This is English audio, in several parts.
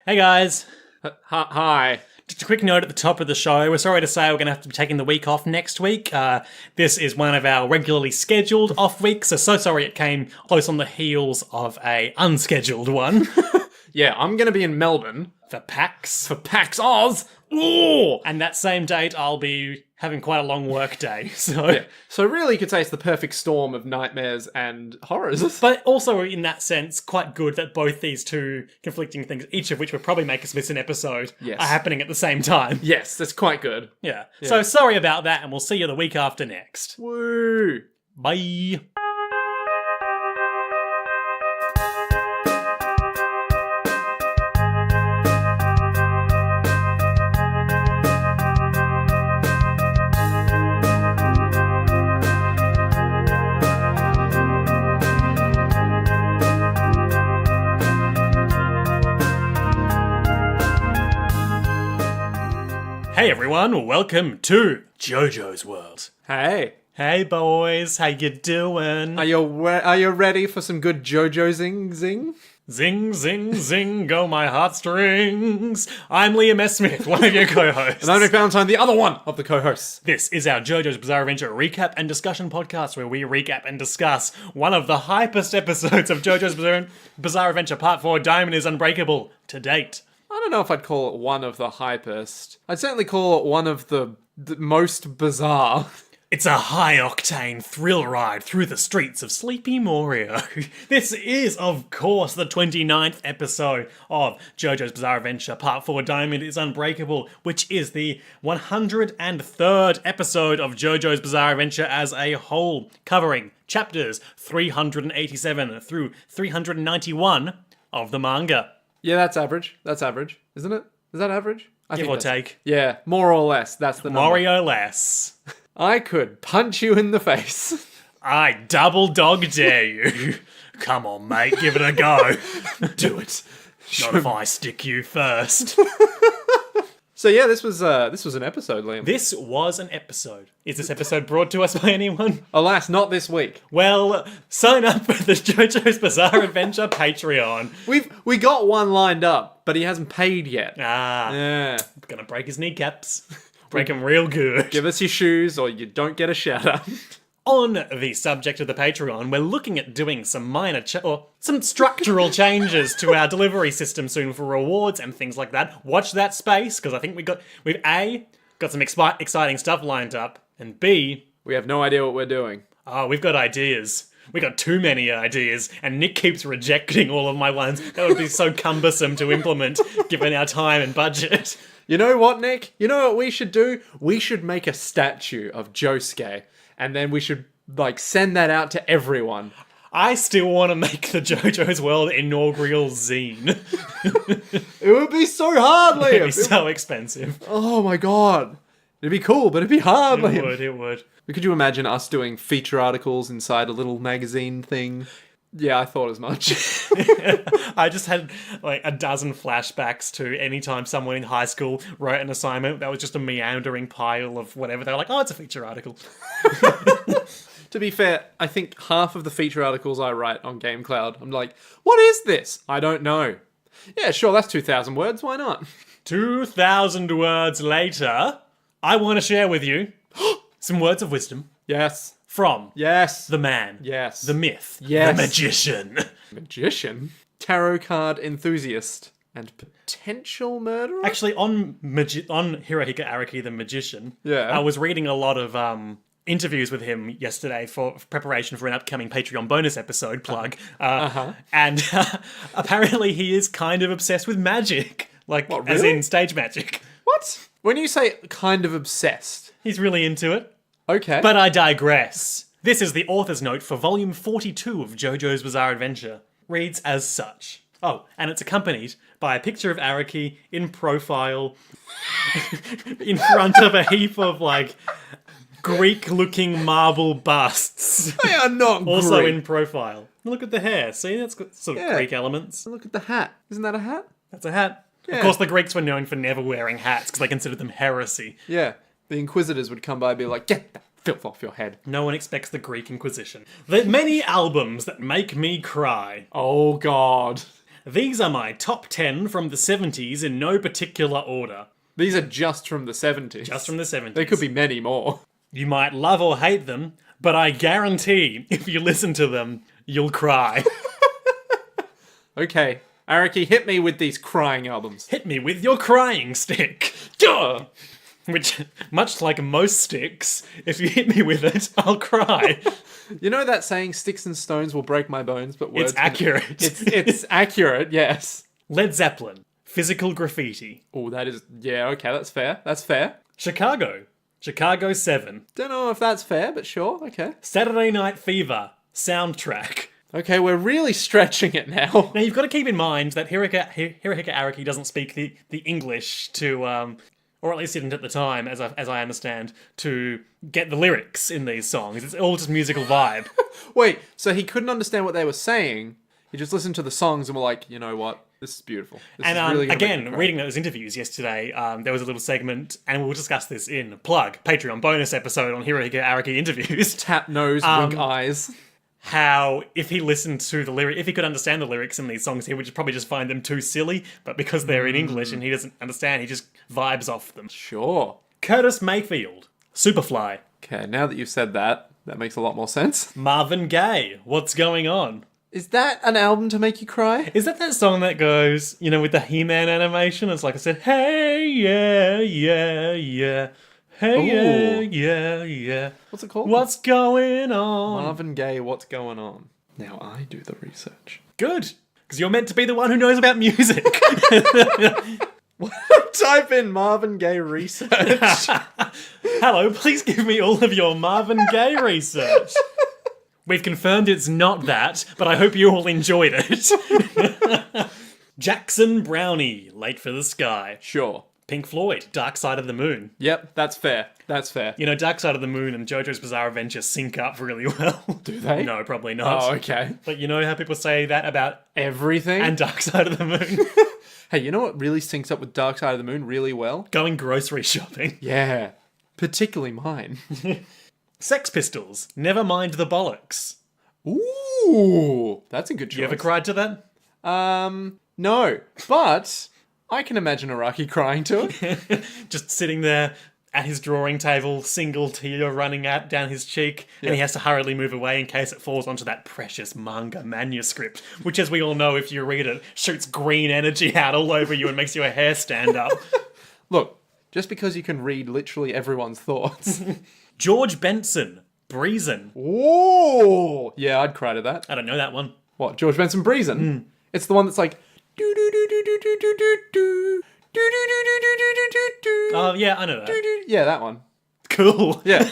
Hey guys, Hi. just a quick note at the top of the show. We're sorry to say we're going to have to be taking the week off next week. This is one of our regularly scheduled off weeks, so sorry it came close on the heels of a unscheduled one. Yeah, I'm going to be in Melbourne For PAX. for PAX Oz. Ooh! And that same date I'll be having quite a long work day, so... So really you could say it's the perfect storm of nightmares and horrors. But also, in that sense, quite good that both these two conflicting things, each of which would probably make us miss an episode, Yes. are happening at the same time. Yes, that's quite good. Yeah. So sorry about that, and we'll see you the week after next. Woo! Bye. Hey everyone, welcome to Jojo's World. Hey, Hey boys, how you doing? are you ready for some good Jojo zing? Zing, zing, zing, go my heartstrings. I'm Liam S. Smith, one of your co-hosts. And I'm Nick Valentine, the other one of the co-hosts. This is our JoJo's Bizarre Adventure recap and discussion podcast where we recap and discuss one of the hypest episodes of JoJo's Bizarre Adventure Part 4, Diamond is Unbreakable, to date. I don't know if I'd call it one of the hypest. I'd certainly call it one of the most bizarre. It's a high-octane thrill ride through the streets of Sleepy Morio. This is, of course, the 29th episode of JoJo's Bizarre Adventure Part 4 Diamond is Unbreakable, which is the 103rd episode of JoJo's Bizarre Adventure as a whole, covering chapters 387 through 391 of the manga. Yeah, that's average. That's average, isn't it? Is that average? I Give think or that's- take. Yeah, more or less. That's the number. Mario less. I could punch you in the face. I double dog dare you. Come on, mate, give it a go. Do it. Not if I stick you first. So yeah, this was an episode, Liam. This was an episode. Is this episode brought to us by anyone? Alas, not this week. Well, sign up for the JoJo's Bizarre Adventure Patreon. We got one lined up, but he hasn't paid yet. Yeah. Gonna break his kneecaps. Break him real good. Give us your shoes or you don't get a shout out. On the subject of the Patreon, we're looking at doing some minor some structural changes to our delivery system soon for rewards and things like that. Watch that space, because I think we've A, got some exciting stuff lined up, and B, We have no idea what we're doing. we've got ideas. We got too many ideas, and Nick keeps rejecting all of my ones. That would be so cumbersome to implement, given our time and budget. You know what, Nick? You know what we should do? We should make a statue of Josuke, and then we should, send that out to everyone. I still want to make the JoJo's World inaugural zine. It would be so hard, Liam. It'd be so expensive. Oh my god. It'd be cool, but it'd be hard, Liam. It would. Could you imagine us doing feature articles inside a little magazine thing? Yeah, I thought as much. I just had a dozen flashbacks to any time someone in high school wrote an assignment that was just a meandering pile of whatever. They were like, oh, it's a feature article. To be fair, I think half of the feature articles I write on GameCloud, I'm like, what is this? I don't know. Yeah, sure, that's 2,000 words, why not? 2,000 words later, I want to share with you some words of wisdom Yes. from Yes. the man, Yes. the myth, Yes. the magician. Magician? Tarot card enthusiast. And potential murderer? Actually, on Hirohiko Araki, the magician, Yeah. I was reading a lot of interviews with him yesterday for preparation for an upcoming Patreon bonus episode plug. And apparently he is kind of obsessed with magic. As really? in stage magic. What? When you say kind of obsessed. He's really into it. Okay. But I digress. This is the author's note for volume 42 of JoJo's Bizarre Adventure. Reads as such. Oh, and it's accompanied by a picture of Araki in profile in front of a heap of Greek-looking marble busts. They are not Also Greek. in profile. Look at the hair. See, that's got sort of Greek elements. Look at the hat. Isn't that a hat? That's a hat. Yeah. Of course, the Greeks were known for never wearing hats because they considered them heresy. Yeah. The Inquisitors would come by and be like, get that filth off your head. No one expects the Greek Inquisition. The many albums that make me cry. Oh, God. These are my top 10 from the 70s in no particular order. These are just from the 70s. Just from the 70s. There could be many more. You might love or hate them, but I guarantee if you listen to them, you'll cry. Okay, Araki, hit me with these crying albums. Hit me with your crying stick. Duh! Which, much like most sticks, if you hit me with it, I'll cry. You know that saying, sticks and stones will break my bones, but words... It's accurate. It's accurate, yes. Led Zeppelin. Physical graffiti. Oh, that is... Yeah, okay, that's fair. That's fair. Chicago. Chicago 7. Don't know if that's fair, but sure, okay. Saturday Night Fever. Soundtrack. Okay, we're really stretching it now. Now, you've got to keep in mind that Hirohiko Araki doesn't speak the English to, or at least didn't at the time, as I understand, to get the lyrics in these songs. It's all just musical vibe. Wait, so he couldn't understand what they were saying, he just listened to the songs and were like, you know what, this is beautiful. This And is really gonna make me again, cry. reading those interviews yesterday, there was a little segment, and we'll discuss this in Plug, Patreon bonus episode on Hirohiko Araki interviews. Tap nose, wink eyes. How if he listened to the lyric, if he could understand the lyrics in these songs, he would just probably just find them too silly. But because they're in English and he doesn't understand, he just vibes off them. Sure. Curtis Mayfield, Superfly. Okay, now that you've said that, that makes a lot more sense. Marvin Gaye, What's Going On? Is that an album to make you cry? Is that song that goes, you know, with the He-Man animation? It's like I said, hey, yeah, yeah, yeah. Hey, yeah, Ooh. yeah, yeah. What's it called? What's going on? Marvin Gaye, What's Going On? Now I do the research. Good, because you're meant to be the one who knows about music. Type in Marvin Gaye research. Hello, please give me all of your Marvin Gaye research. We've confirmed it's not that, but I hope you all enjoyed it. Jackson Brownie, Late for the Sky. Sure. Pink Floyd, Dark Side of the Moon. Yep, that's fair. That's fair. You know, Dark Side of the Moon and JoJo's Bizarre Adventure sync up really well. Do they? No, probably not. Oh, okay. But you know how people say that about Everything? and Dark Side of the Moon? Hey, you know what really syncs up with Dark Side of the Moon really well? Going grocery shopping. Yeah. Particularly mine. Sex Pistols, Never Mind the Bollocks. Ooh, that's a good choice. You ever cried to that? No. But I can imagine Araki crying to it. Just sitting there at his drawing table, single tear running out down his cheek, and he has to hurriedly move away in case it falls onto that precious manga manuscript, which, as we all know, if you read it, shoots green energy out all over you and makes your hair stand up. Look, just because you can read literally everyone's thoughts. George Benson, Breezin'. Ooh. Yeah, I'd cry to that. I don't know that one. What, George Benson Breezin'? It's the one that's like... do do do do do do do do do do do do do do do do do. Oh, yeah, I know that. Yeah, that one. Cool. Yeah.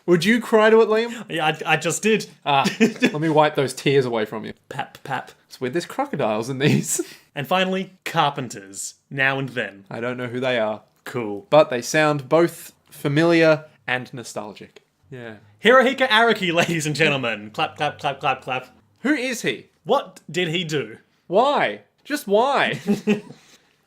Would you cry to it, Liam? Yeah, I just did. Let me wipe those tears away from you. Pap, pap. It's weird, there's crocodiles in these. And finally, Carpenters, Now and Then. I don't know who they are, Cool. but they sound both familiar and nostalgic. Yeah. Hirohiko Araki, ladies and gentlemen. Clap, clap, clap, clap, clap. Who is he? What did he do? Why? Just why?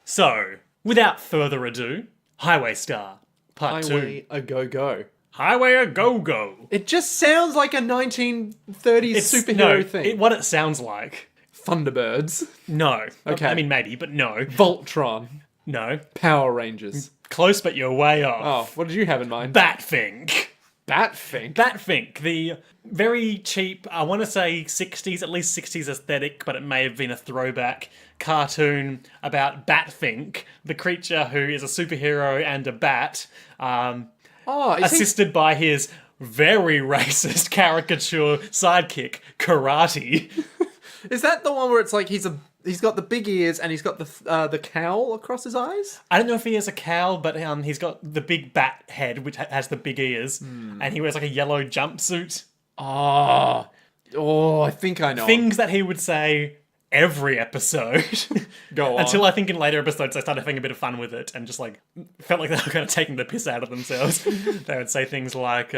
So, without further ado, Highway Star, Part 2. Highway a go-go. Highway a go-go. It just sounds like a 1930s superhero thing. What it sounds like. Thunderbirds. No. Okay. I mean, maybe, but no. Voltron. No. Power Rangers. Close, but you're way off. Oh, what did you have in mind? Batfink. Batfink? Batfink, the very cheap, I want to say 60s, at least 60s aesthetic, but it may have been a throwback cartoon about Batfink, the creature who is a superhero and a bat, Oh, is he... assisted by his very racist caricature sidekick, Karate. Is that the one where it's like he's got the big ears and he's got the cowl across his eyes? I don't know if he has a cowl, but he's got the big bat head, which has the big ears, and he wears like a yellow jumpsuit. Oh, I think I know. Things that he would say every episode. Go on. Until I think in later episodes they started having a bit of fun with it and just like felt like they were kind of taking the piss out of themselves. They would say things like,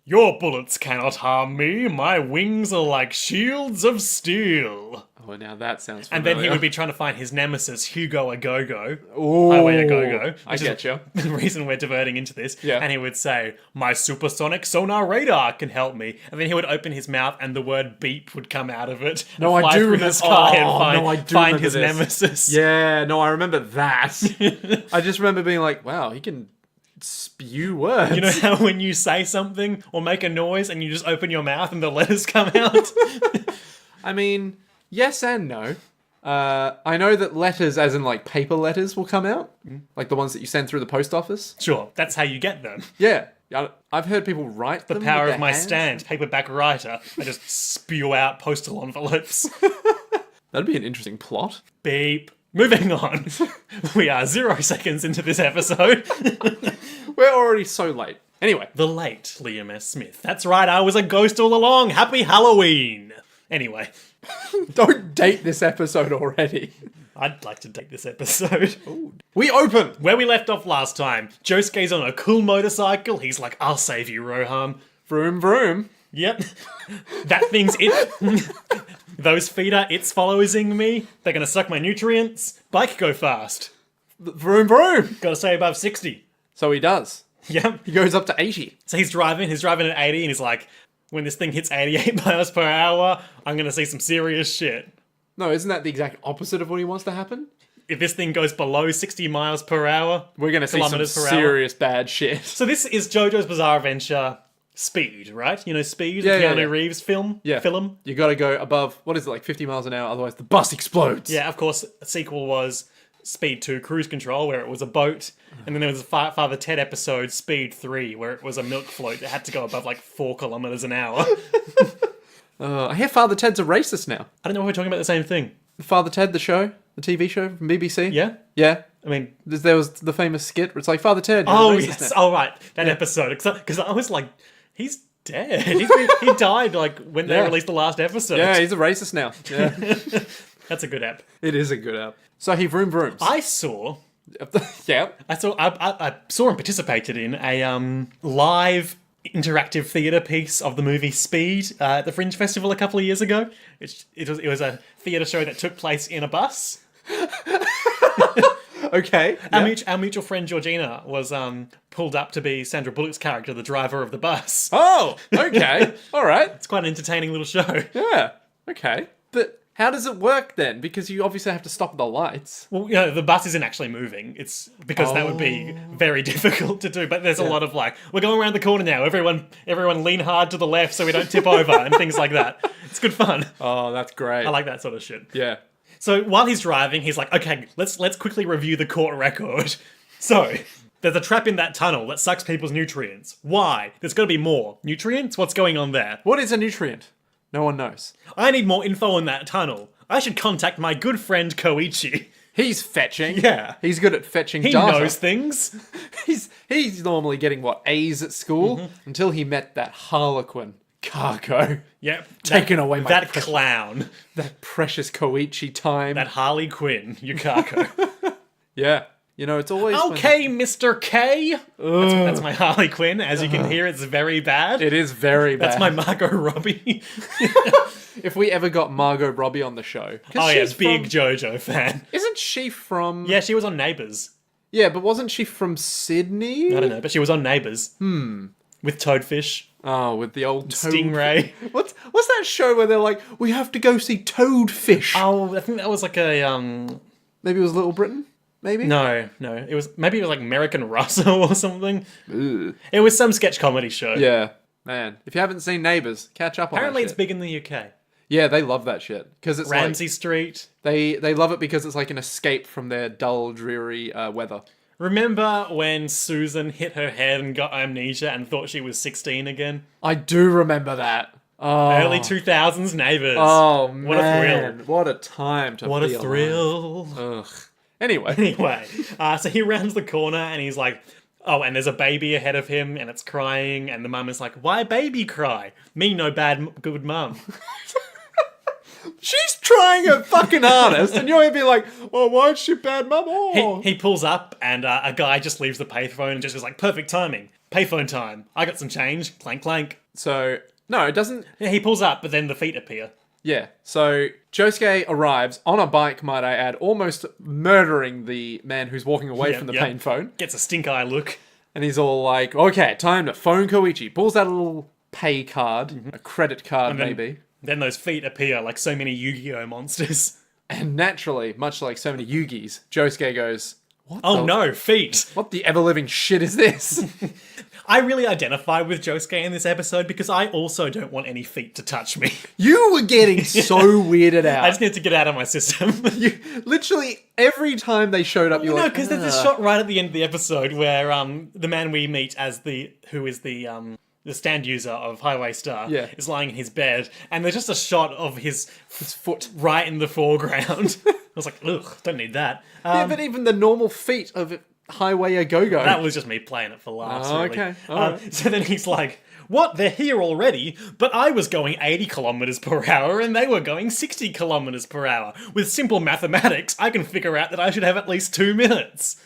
your bullets cannot harm me. My wings are like shields of steel. Oh, now that sounds And familiar. then he would be trying to find his nemesis, Hugo a Go-Go. Ooh, Highway a Go-Go. I get you. The reason we're diverting into this. Yeah. And he would say, my supersonic sonar radar can help me. And then he would open his mouth and the word beep would come out of it. No, and I fly do through remember. the sky and find, no, I do find remember his this. nemesis. Yeah, no, I remember that. I just remember being like, wow, he can spew words. You know how when you say something or make a noise and you just open your mouth and the letters come out? I mean, yes and no. I know that letters, as in like paper letters, will come out. Like the ones that you send through the post office. Sure, that's how you get them. Yeah. I've heard people write The them power with of their my hands. stand, paperback writer. I just spew out postal envelopes. That'd be an interesting plot. Beep. Moving on. We are 0 seconds into this episode. We're already so late. Anyway. The late Liam S. Smith. That's right, I was a ghost all along. Happy Halloween. Anyway, Don't date this episode already. I'd like to take this episode. We open! Where we left off last time, Josuke's on a cool motorcycle. He's like, I'll save you, Rohan. Vroom vroom. Yep. That thing's it. Those feet are its following me. They're gonna suck my nutrients. Bike go fast. Vroom vroom. Gotta stay above 60. So he does. Yep. He goes up to 80. So he's driving at 80 and he's like, when this thing hits 88 miles per hour, I'm gonna see some serious shit. No, isn't that the exact opposite of what he wants to happen? If this thing goes below 60 miles per hour, We're going to see some kilometers per hour. serious bad shit. So this is JoJo's Bizarre Adventure Speed, right? You know Speed, Yeah, the yeah, Keanu yeah. Reeves film? Yeah. Film? You got to go above, what is it, like 50 miles an hour, otherwise the bus explodes. Yeah, of course, a sequel was Speed 2 Cruise Control, where it was a boat. And then there was a Father Ted episode, Speed 3, where it was a milk float that had to go above like 4 kilometers an hour. I hear Father Ted's a racist now. I don't know if we're talking about the same thing. Father Ted, the show, the TV show from BBC. Yeah? Yeah. I mean, There was the famous skit where it's like, Father Ted, you're oh a racist yes, now. oh right, that episode. Because I was like, he's dead. He died like when they Yeah. released the last episode. Yeah, he's a racist now. Yeah. That's a good app. It is a good app. So he vroom vrooms. I saw Yeah. I saw and participated in a live interactive theatre piece of the movie Speed at the Fringe Festival a couple of years ago. It was a theatre show that took place in a bus. Okay. Our mutual friend Georgina was pulled up to be Sandra Bullock's character, the driver of the bus. Oh, okay. All right. It's quite an entertaining little show. Yeah. Okay. But how does it work then? Because you obviously have to stop at the lights. Well, you know, the bus isn't actually moving. It's because that would be very difficult to do. But there's a lot of like, we're going around the corner now. Everyone lean hard to the left so we don't tip over and things like that. It's good fun. Oh, that's great. I like that sort of shit. Yeah. So while he's driving, he's like, okay, let's quickly review the court record. So there's a trap in that tunnel that sucks people's nutrients. Why? There's got to be more nutrients. What's going on there? What is a nutrient? No one knows. I need more info on that tunnel. I should contact my good friend Koichi. He's fetching. Yeah. He's good at fetching He data. knows things. He's normally getting, what, A's at school? Until he met that Harlequin. Cargo. Yep. Taken away my that precious- clown. That precious Koichi time. That Harley Quinn, Yukako. Yeah. You know, it's always... Okay, Mr. K. That's my Harley Quinn. As you can hear, it's very bad. It is very bad. That's my Margot Robbie. If we ever got Margot Robbie on the show. 'Cause Oh yeah, she's big from- JoJo fan. Isn't she from... Yeah, she was on Neighbours. Yeah, but wasn't she from Sydney? I don't know, but she was on Neighbours. With Toadfish, Oh, with the old toad... Stingray. What's that show where they're like, we have to go see Toadfish? Oh, I think that was like a Maybe it was Little Britain? Maybe? No. It was like American Russell or something. Ugh. It was some sketch comedy show. Yeah. Man, if you haven't seen Neighbours, catch up on Apparently, that it's shit. big in the UK. Yeah, they love that shit. Because it's Ramsey Street. like... They love it because it's like an escape from their dull, dreary weather. Remember when Susan hit her head and got amnesia and thought she was 16 again? I do remember that. Oh. Early 2000s Neighbours. Oh, What a thrill. man. What a time to What be a thrill. alive. Ugh. Anyway. Anyway, so he rounds the corner and he's like, oh, and there's a baby ahead of him and it's crying and the mum is like, why baby cry? Me no bad, good mum. She's trying her fucking hardest, and you're gonna be like, "Oh, why is she bad, mum?" Oh. He pulls up and a guy just leaves the payphone and just goes like, perfect timing. Payphone time. I got some change. Clank, clank. So no, it doesn't. Yeah, he pulls up, but then the feet appear. Yeah. So Josuke arrives on a bike, might I add, almost murdering the man who's walking away from the pain phone. Gets a stink eye look. And he's all like, okay, time to phone Koichi. Pulls out a little pay card, a credit card maybe. Then those feet appear like so many Yu-Gi-Oh monsters. And naturally, much like so many Yugis, Josuke goes, no, feet. What the ever-living shit is this? I really identify with Josuke in this episode because I also don't want any feet to touch me. You were getting so weirded out. I just need to get out of my system. You literally, every time they showed up, you're like... No, because there's this shot right at the end of the episode where the man we meet as who is the stand user of Highway Star is lying in his bed, and there's just a shot of his foot right in the foreground. I was like, ugh, don't need that. Yeah, but even the normal feet of Highway a Go-Go. That was just me playing it for laughs, really. Okay. All right. So then he's like, what? They're here already? But I was going 80 kilometers per hour and they were going 60 kilometers per hour. With simple mathematics, I can figure out that I should have at least 2 minutes.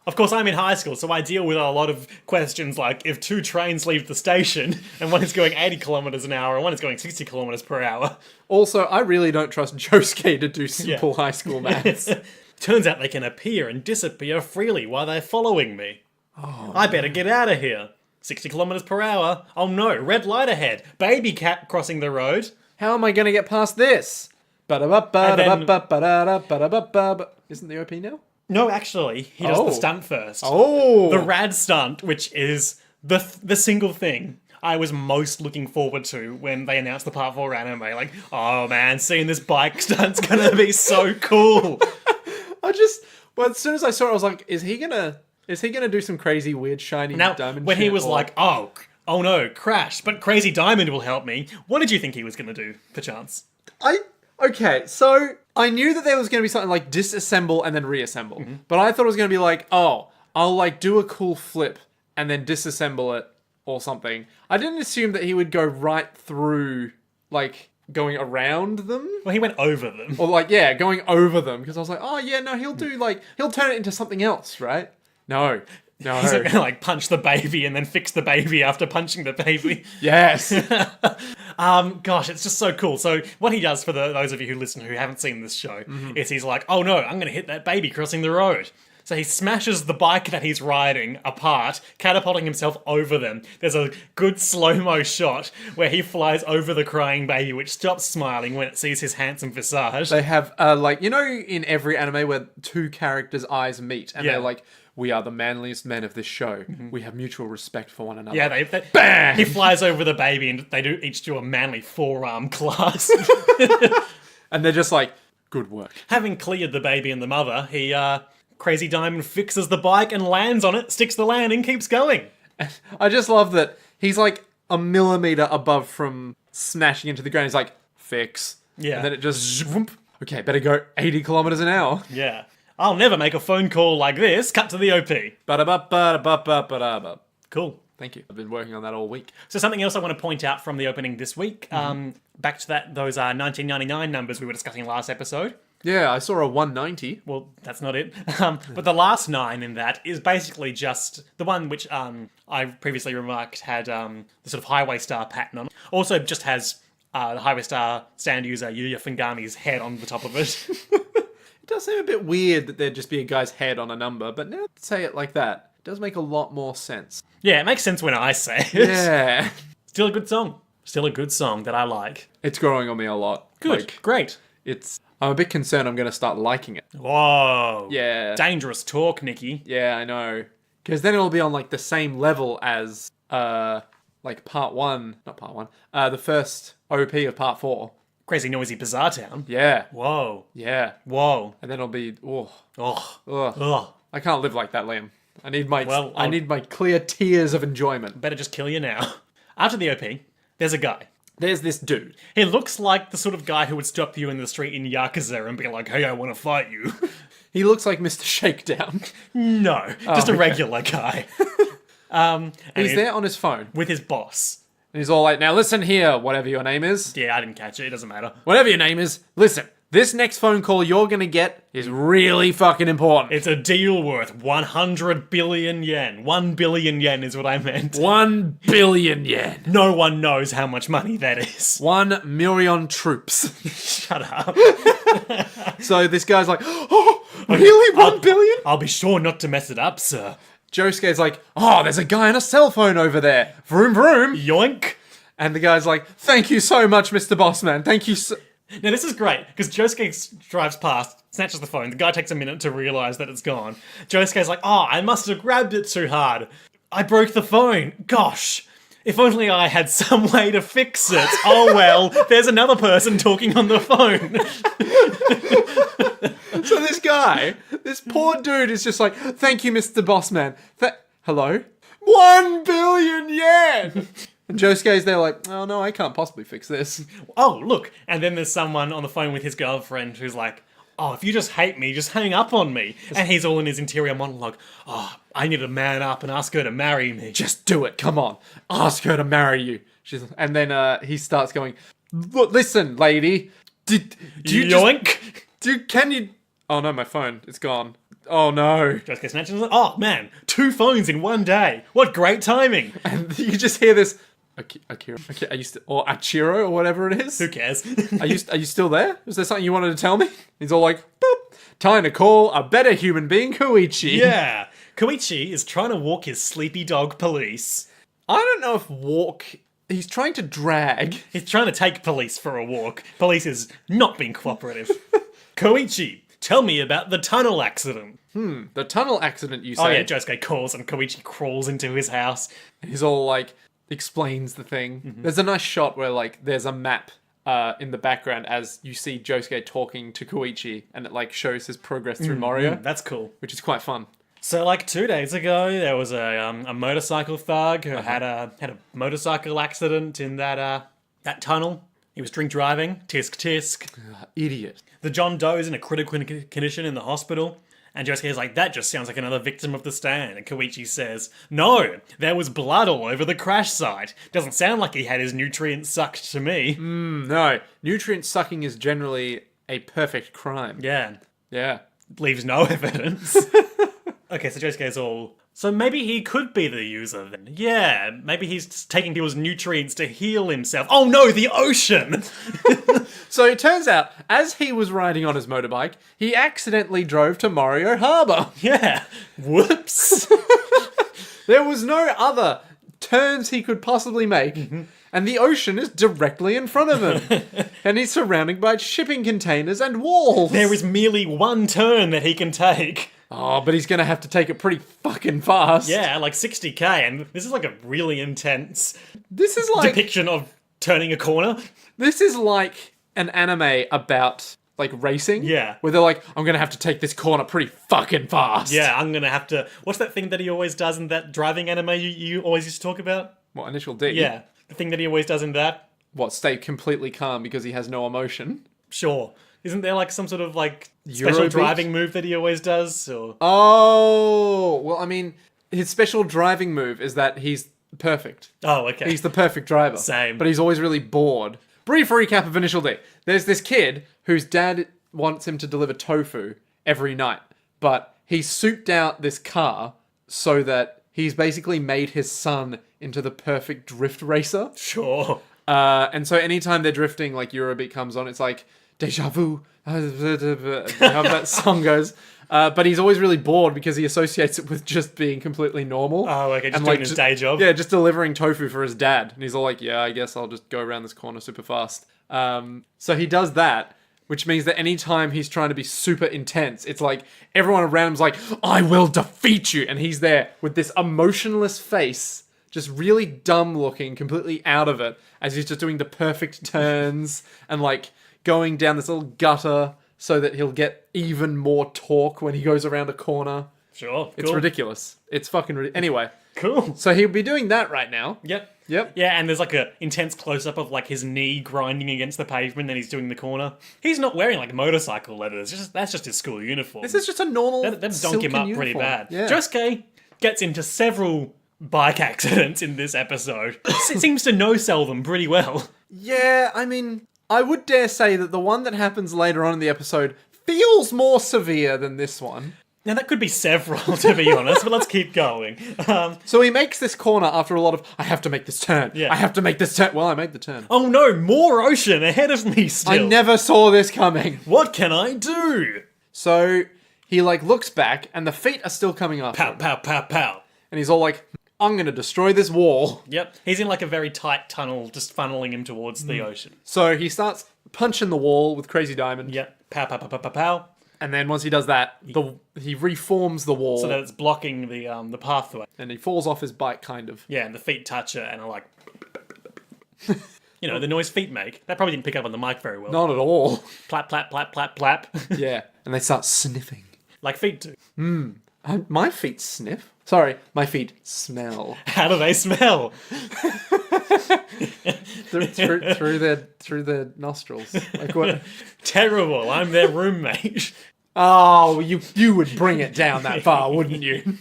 Of course, I'm in high school, so I deal with a lot of questions like if 2 trains leave the station and one is going 80 kilometers an hour and one is going 60 kilometers per hour. Also, I really don't trust Josuke to do simple high school maths. Turns out they can appear and disappear freely while they're following me. I better get out of here. 60 kilometers per hour. Oh no, red light ahead. Baby cat crossing the road. How am I going to get past this? Isn't the OP now? No, actually, he does the stunt first. Oh! The rad stunt, which is the single thing I was most looking forward to when they announced the Part 4 anime. Like, oh man, seeing this bike stunt's gonna be so cool. As soon as I saw it, I was like, is he gonna do some crazy, weird, shiny diamond when shit, he was or... like, oh no, crash, but Crazy Diamond will help me, what did you think he was gonna do, perchance? Okay, so I knew that there was going to be something like disassemble and then reassemble. But I thought it was going to be like, oh, I'll like do a cool flip and then disassemble it or something. I didn't assume that he would go right through, like, going around them. Well, he went over them. Or like, yeah, going over them. Because I was like, oh yeah, no, he'll turn it into something else, right? No. He's not gonna like punch the baby and then fix the baby after punching the baby. Yes. Gosh, it's just so cool. So what he does for those of you who listen who haven't seen this show is he's like, oh no, I'm gonna hit that baby crossing the road. So he smashes the bike that he's riding apart, catapulting himself over them. There's a good slow-mo shot where he flies over the crying baby, which stops smiling when it sees his handsome visage. They have, like, you know in every anime where 2 characters' eyes meet and they're like, we are the manliest men of this show. We have mutual respect for one another. Yeah, Bang! He flies over the baby and they each do a manly forearm clasp. And they're just like, good work. Having cleared the baby and the mother, he, Crazy Diamond fixes the bike and lands on it, sticks the landing, keeps going. I just love that he's like a millimeter above from smashing into the ground. He's like, fix. Yeah. And then it just zoom. Okay, better go 80 kilometers an hour. Yeah. I'll never make a phone call like this. Cut to the OP. Ba-da-ba-ba-da-ba-ba-ba-da-ba. Cool. Thank you. I've been working on that all week. So something else I want to point out from the opening this week. Back to those 1999 numbers we were discussing last episode. Yeah, I saw a 190. Well, that's not it. But the last 9 in that is basically just the one which I previously remarked had the sort of Highway Star pattern on it. Also just has the Highway Star stand user Yuya Fungami's head on the top of it. It does seem a bit weird that there'd just be a guy's head on a number, but now to say it like that, it does make a lot more sense. Yeah, it makes sense when I say it. Yeah. Still a good song. Still a good song that I like. It's growing on me a lot. Good. Great. I'm a bit concerned I'm going to start liking it. Whoa. Yeah. Dangerous talk, Nikki. Yeah, I know. Because then it'll be on like the same level as like part 1, not part 1, the first OP of part 4. Crazy Noisy Bizarre Town. Yeah. Whoa. Yeah. Whoa. And then it'll be, Ugh. ugh. I can't live like that, Liam. I need my clear tears of enjoyment. Better just kill you now. After the OP, there's a guy. There's this dude. He looks like the sort of guy who would stop you in the street in Yakuza and be like, hey, I want to fight you. He looks like Mr. Shakedown. No, just a regular guy. He's there on his phone. With his boss. And he's all like, now listen here, whatever your name is. Yeah, I didn't catch it. It doesn't matter. Whatever your name is, listen. This next phone call you're gonna get is really fucking important. It's a deal worth 100 billion yen. 1 billion yen is what I meant. 1 billion yen. No one knows how much money that is. 1 million troops. Shut up. So this guy's like, oh, really? 1 billion? I'll be sure not to mess it up, sir. Josuke's like, oh, there's a guy on a cell phone over there. Vroom, vroom. Yoink. And the guy's like, thank you so much, Mr. Bossman. Thank you so... Now this is great, because Josuke drives past, snatches the phone, the guy takes a minute to realise that it's gone. Josuke's like, oh, I must have grabbed it too hard. I broke the phone. Gosh. If only I had some way to fix it. Oh well, there's another person talking on the phone. So this guy, this poor dude is just like, thank you, Mr. Bossman. Hello? 1 billion yen! And Josuke's there like, oh no, I can't possibly fix this. Oh, look. And then there's someone on the phone with his girlfriend who's like, oh, if you just hate me, just hang up on me. And he's all in his interior monologue. Oh, I need to man up and ask her to marry me. Just do it, come on. Ask her to marry you. And then he starts going, listen, lady. Do you Yoink. can you... Oh no, my phone. It's gone. Oh no. Josuke snatches it. Oh man, 2 phones in one day. What great timing. And you just hear this... Akira? Are you or Achiro or whatever it is? Who cares? Are you still there? Is there something you wanted to tell me? He's all like, boop. Time to call a better human being, Koichi. Yeah. Koichi is trying to walk his sleepy dog Police. I don't know if walk... He's trying to drag. He's trying to take Police for a walk. Police is not being cooperative. Koichi, tell me about the tunnel accident. The tunnel accident, you say? Oh yeah, Josuke calls and Koichi crawls into his house. He's all like, explains the thing. There's a nice shot where like there's a map in the background as you see Josuke talking to Koichi, and it like shows his progress through Mario, That's cool. which is quite fun. So like 2 days ago, there was a motorcycle thug who had a motorcycle accident in that tunnel. He was drink driving. Tisk tisk. Idiot. The John Doe is in a critical condition in the hospital. And Josuke is like, that just sounds like another victim of the stand. And Koichi says, no, there was blood all over the crash site. Doesn't sound like he had his nutrients sucked to me. No, nutrient sucking is generally a perfect crime. Yeah, Yeah. leaves no evidence. Okay, so Josuke is all... So maybe he could be the user then. Yeah, maybe he's taking people's nutrients to heal himself. Oh no, the ocean! So it turns out, as he was riding on his motorbike, he accidentally drove to Mario Harbor. Yeah. Whoops. There was no other turns he could possibly make, and the ocean is directly in front of him. And he's surrounded by shipping containers and walls. There is merely one turn that he can take. Oh, but he's gonna have to take it pretty fucking fast. Yeah, like 60k, and this is like a really intense This is like depiction of turning a corner. this is like an anime about like racing. Yeah. Where they're like, I'm gonna have to take this corner pretty fucking fast. Yeah, I'm gonna have to... What's that thing that he always does in that driving anime you always used to talk about? What, Initial D? Yeah, the thing that he always does in that? What, stay completely calm because he has no emotion? Sure. Isn't there like some sort of like special Eurobeat? driving move that he always does? Or... Oh, well, I mean, his special driving move is that he's perfect. Oh, okay. He's the perfect driver. Same. But he's always really bored. Brief recap of Initial D. There's this kid whose dad wants him to deliver tofu every night, but he's souped out this car so that he's basically made his son into the perfect drift racer. Sure. And so anytime they're drifting, like Eurobeat comes on, it's like, deja vu, how that song goes. But he's always really bored because he associates it with just being completely normal. Oh, okay, just and doing his day job. Yeah, just delivering tofu for his dad. And he's all like, yeah, I guess I'll just go around this corner super fast. So he does that, which means that anytime he's trying to be super intense, it's like everyone around him's like, I will defeat you. And he's there with this emotionless face, just really dumb looking, completely out of it, as he's just doing the perfect turns and like going down this little gutter so that he'll get even more torque when he goes around a corner. Sure. Cool. It's ridiculous. It's fucking ridiculous. Anyway, Cool. so he'll be doing that right now. Yep. Yep. Yeah, and there's like a intense close-up of like his knee grinding against the pavement and he's doing the corner. He's not wearing like motorcycle leathers. That's just his school uniform. This is just a normal That donk him up silken pretty uniform. bad. Yeah. Josuke gets into several bike accidents in this episode. Seems to no-sell them pretty well. Yeah, I mean, I would dare say that the one that happens later on in the episode feels more severe than this one. Now, that could be several, to be honest, but let's keep going. So he makes this corner after a lot of, I have to make this turn. Yeah. I have to make this turn. Well, I made the turn. Oh no, more ocean ahead of me still. I never saw this coming. What can I do? So he looks back and the feet are still coming after Pow, him. pow, pow, pow. And he's all like, I'm going to destroy this wall. Yep, he's in like a very tight tunnel, just funneling him towards the ocean. So he starts punching the wall with Crazy Diamond. Yep, pow, pow, pow, pow, pow, pow. And then once he does that, he reforms the wall. So that it's blocking the pathway. And he falls off his bike, kind of. Yeah, and the feet touch it and are like... You know, the noise feet make. That probably didn't pick up on the mic very well. Not at all. Plap, plap, plap, plap, plap. Yeah. And they start sniffing. Like feet do. My feet sniff? Sorry, my feet smell. How do they smell? through their nostrils. Like what? Terrible, I'm their roommate. Oh, you would bring it down that far, wouldn't you?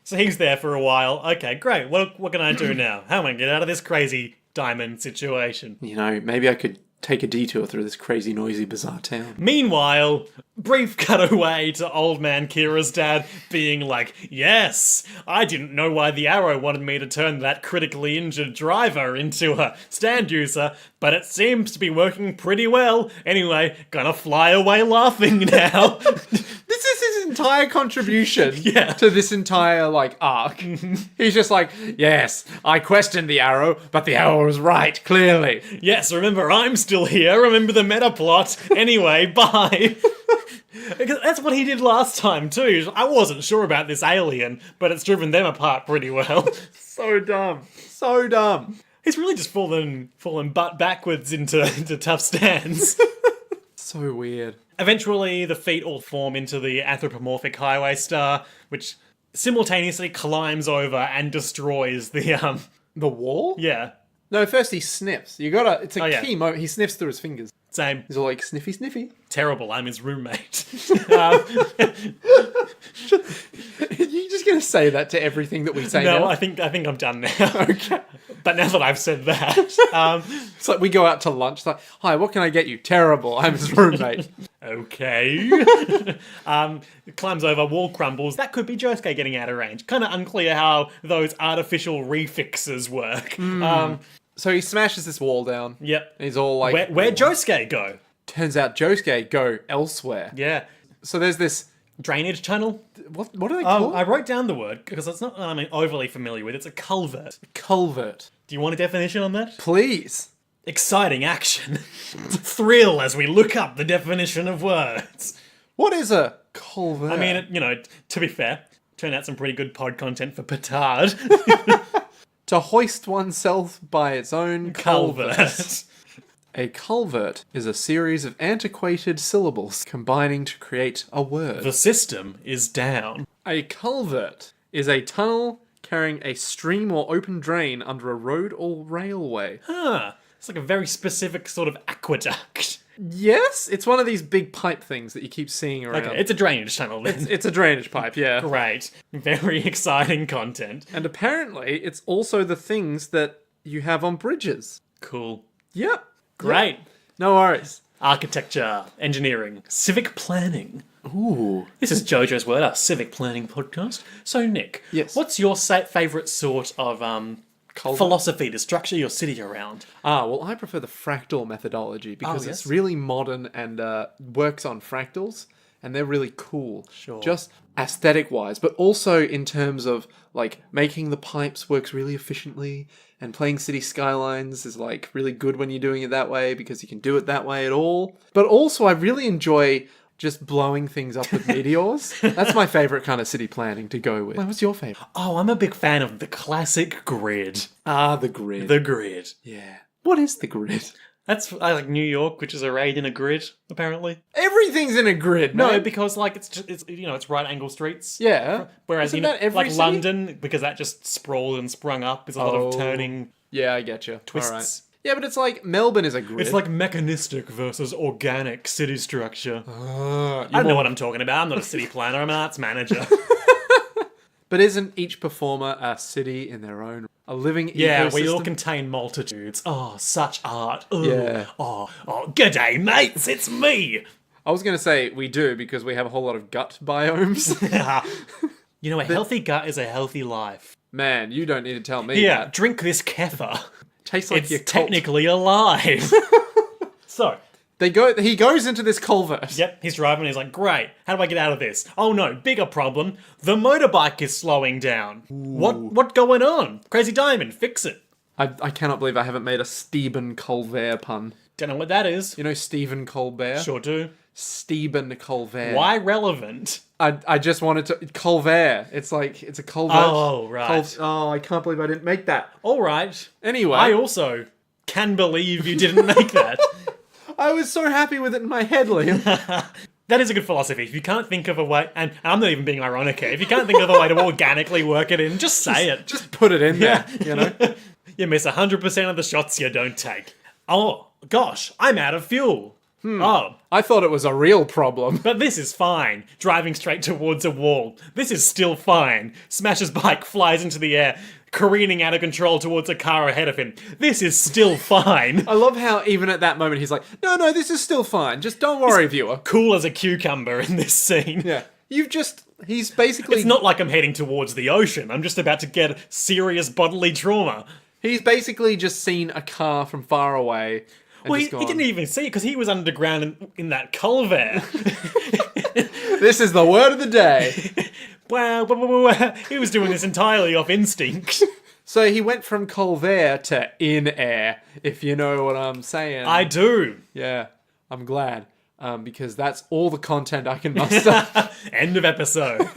So he's there for a while. Okay, great. What can I do now? How am I going to get out of this crazy diamond situation? You know, maybe I could take a detour through this crazy, noisy, bizarre town. Meanwhile, brief cutaway to old man Kira's dad being like, yes, I didn't know why the arrow wanted me to turn that critically injured driver into a stand user, but it seems to be working pretty well. Anyway, gonna fly away laughing now. This is his entire contribution Yeah. to this entire, arc. He's just like, yes, I questioned the arrow, but the arrow was right, clearly. Yes, remember, I'm still here. Remember the meta plot. Anyway, bye. Because that's what he did last time, too. I wasn't sure about this alien, but it's driven them apart pretty well. So dumb. So dumb. He's really just fallen butt backwards into tough stands. So weird. Eventually, the feet all form into the anthropomorphic highway star, which simultaneously climbs over and destroys the, The wall? yeah, No, first he sniffs. It's a yeah. key moment. He sniffs through his fingers. same. He's all like, sniffy, sniffy. Terrible, I'm his roommate. You're just going to say that to everything that we say No, now? I think I'm done now. Okay. But now that I've said that, It's like we go out to lunch. It's like, hi, what can I get you? Terrible. I'm his roommate. okay. Climbs over, wall crumbles. That could be Josuke getting out of range. Kind of unclear how those artificial refixes work. So he smashes this wall down. Yep. And he's all like, Where'd Josuke go? Turns out Josuke go elsewhere. Yeah. So there's this, Drainage tunnel? what are they called? I wrote down the word because it's not I'm overly familiar with. It's a culvert. Culvert. Do you want a definition on that? Please. Exciting action. Thrill as we look up the definition of words. What is a culvert? I mean, to be fair, turned out some pretty good pod content for Petard. to hoist oneself by its own culvert. Culvert. A culvert is a series of antiquated syllables combining to create a word. The system is down. A culvert is a tunnel carrying a stream or open drain under a road or railway. Huh. It's like a very specific sort of aqueduct. Yes, it's one of these big pipe things that you keep seeing around. Okay, it's a drainage tunnel then. It's a drainage pipe, yeah. Great. Very exciting content. And apparently, it's also the things that you have on bridges. Cool. Yep. Great. No worries. Architecture, engineering, civic planning. Ooh. This is Jojo's Word, our civic planning podcast. So, Nick, Yes. what's your favourite sort of philosophy to structure your city around? Well, I prefer the fractal methodology because yes? it's really modern and works on fractals, and they're really cool. Sure. Just aesthetic-wise, but also in terms of, making the pipes works really efficiently, and playing city skylines is, really good when you're doing it that way because you can do it that way at all. But also, I really enjoy just blowing things up with meteors. That's my favourite kind of city planning to go with. What's your favourite? Oh, I'm a big fan of the classic grid. The grid. The grid. Yeah. What is the grid? That's like New York, which is arrayed in a grid, apparently. Everything's in a grid, No, man. because it's right angle streets. Yeah. Whereas Isn't that every like city? London, because that just sprawled and sprung up, there's a lot of turning. Yeah, I get you. Twists. All right. Yeah, but it's like Melbourne is a grid. It's like mechanistic versus organic city structure. you I don't know what I'm talking about. I'm not a city planner. I'm an arts manager. But isn't each performer a city in their own? A living Yeah, ecosystem. we all contain multitudes. Oh, such art. Ooh. Yeah. Oh, g'day, mates, it's me. I was going to say we do because we have a whole lot of gut biomes. You know, a healthy gut is a healthy life. Man, you don't need to tell me Here, that. drink this kefir. Tastes like It's your cult. technically alive. So, He goes into this culvert. yep, he's driving and he's like, great, how do I get out of this? Oh no, bigger problem. The motorbike is slowing down. What going on? Crazy Diamond, fix it. I cannot believe I haven't made a Stephen Colbert pun. Don't know what that is. You know Stephen Colbert? Sure do. Stephen Colbert. Why relevant? I just wanted to... Colbert. It's like, it's a culvert. Oh, right. Oh, I can't believe I didn't make that. All right. Anyway. I also can believe you didn't make that. I was so happy with it in my head, Liam. That is a good philosophy. If you can't think of a way, and I'm not even being ironic here, if you can't think of a way to organically work it in, just say it. Just put it in there, you know? You miss 100% of the shots you don't take. Oh, gosh, I'm out of fuel. Oh, I thought it was a real problem. but this is fine. Driving straight towards a wall. This is still fine. Smashes bike, flies into the air, careening out of control towards a car ahead of him. This is still fine. I love how even at that moment he's like, no, this is still fine. Just don't worry, viewer. Cool as a cucumber in this scene. Yeah. He's basically... It's not like I'm heading towards the ocean. I'm just about to get serious bodily trauma. He's basically just seen a car from far away. And Well, just he didn't even see it because he was underground in that culvert. This is the word of the day. Wow, wow, wow, wow. He was doing this entirely off instinct. So he went from Colbert to in air, if you know what I'm saying. I do. Yeah, I'm glad. Because that's all the content I can muster. End of episode.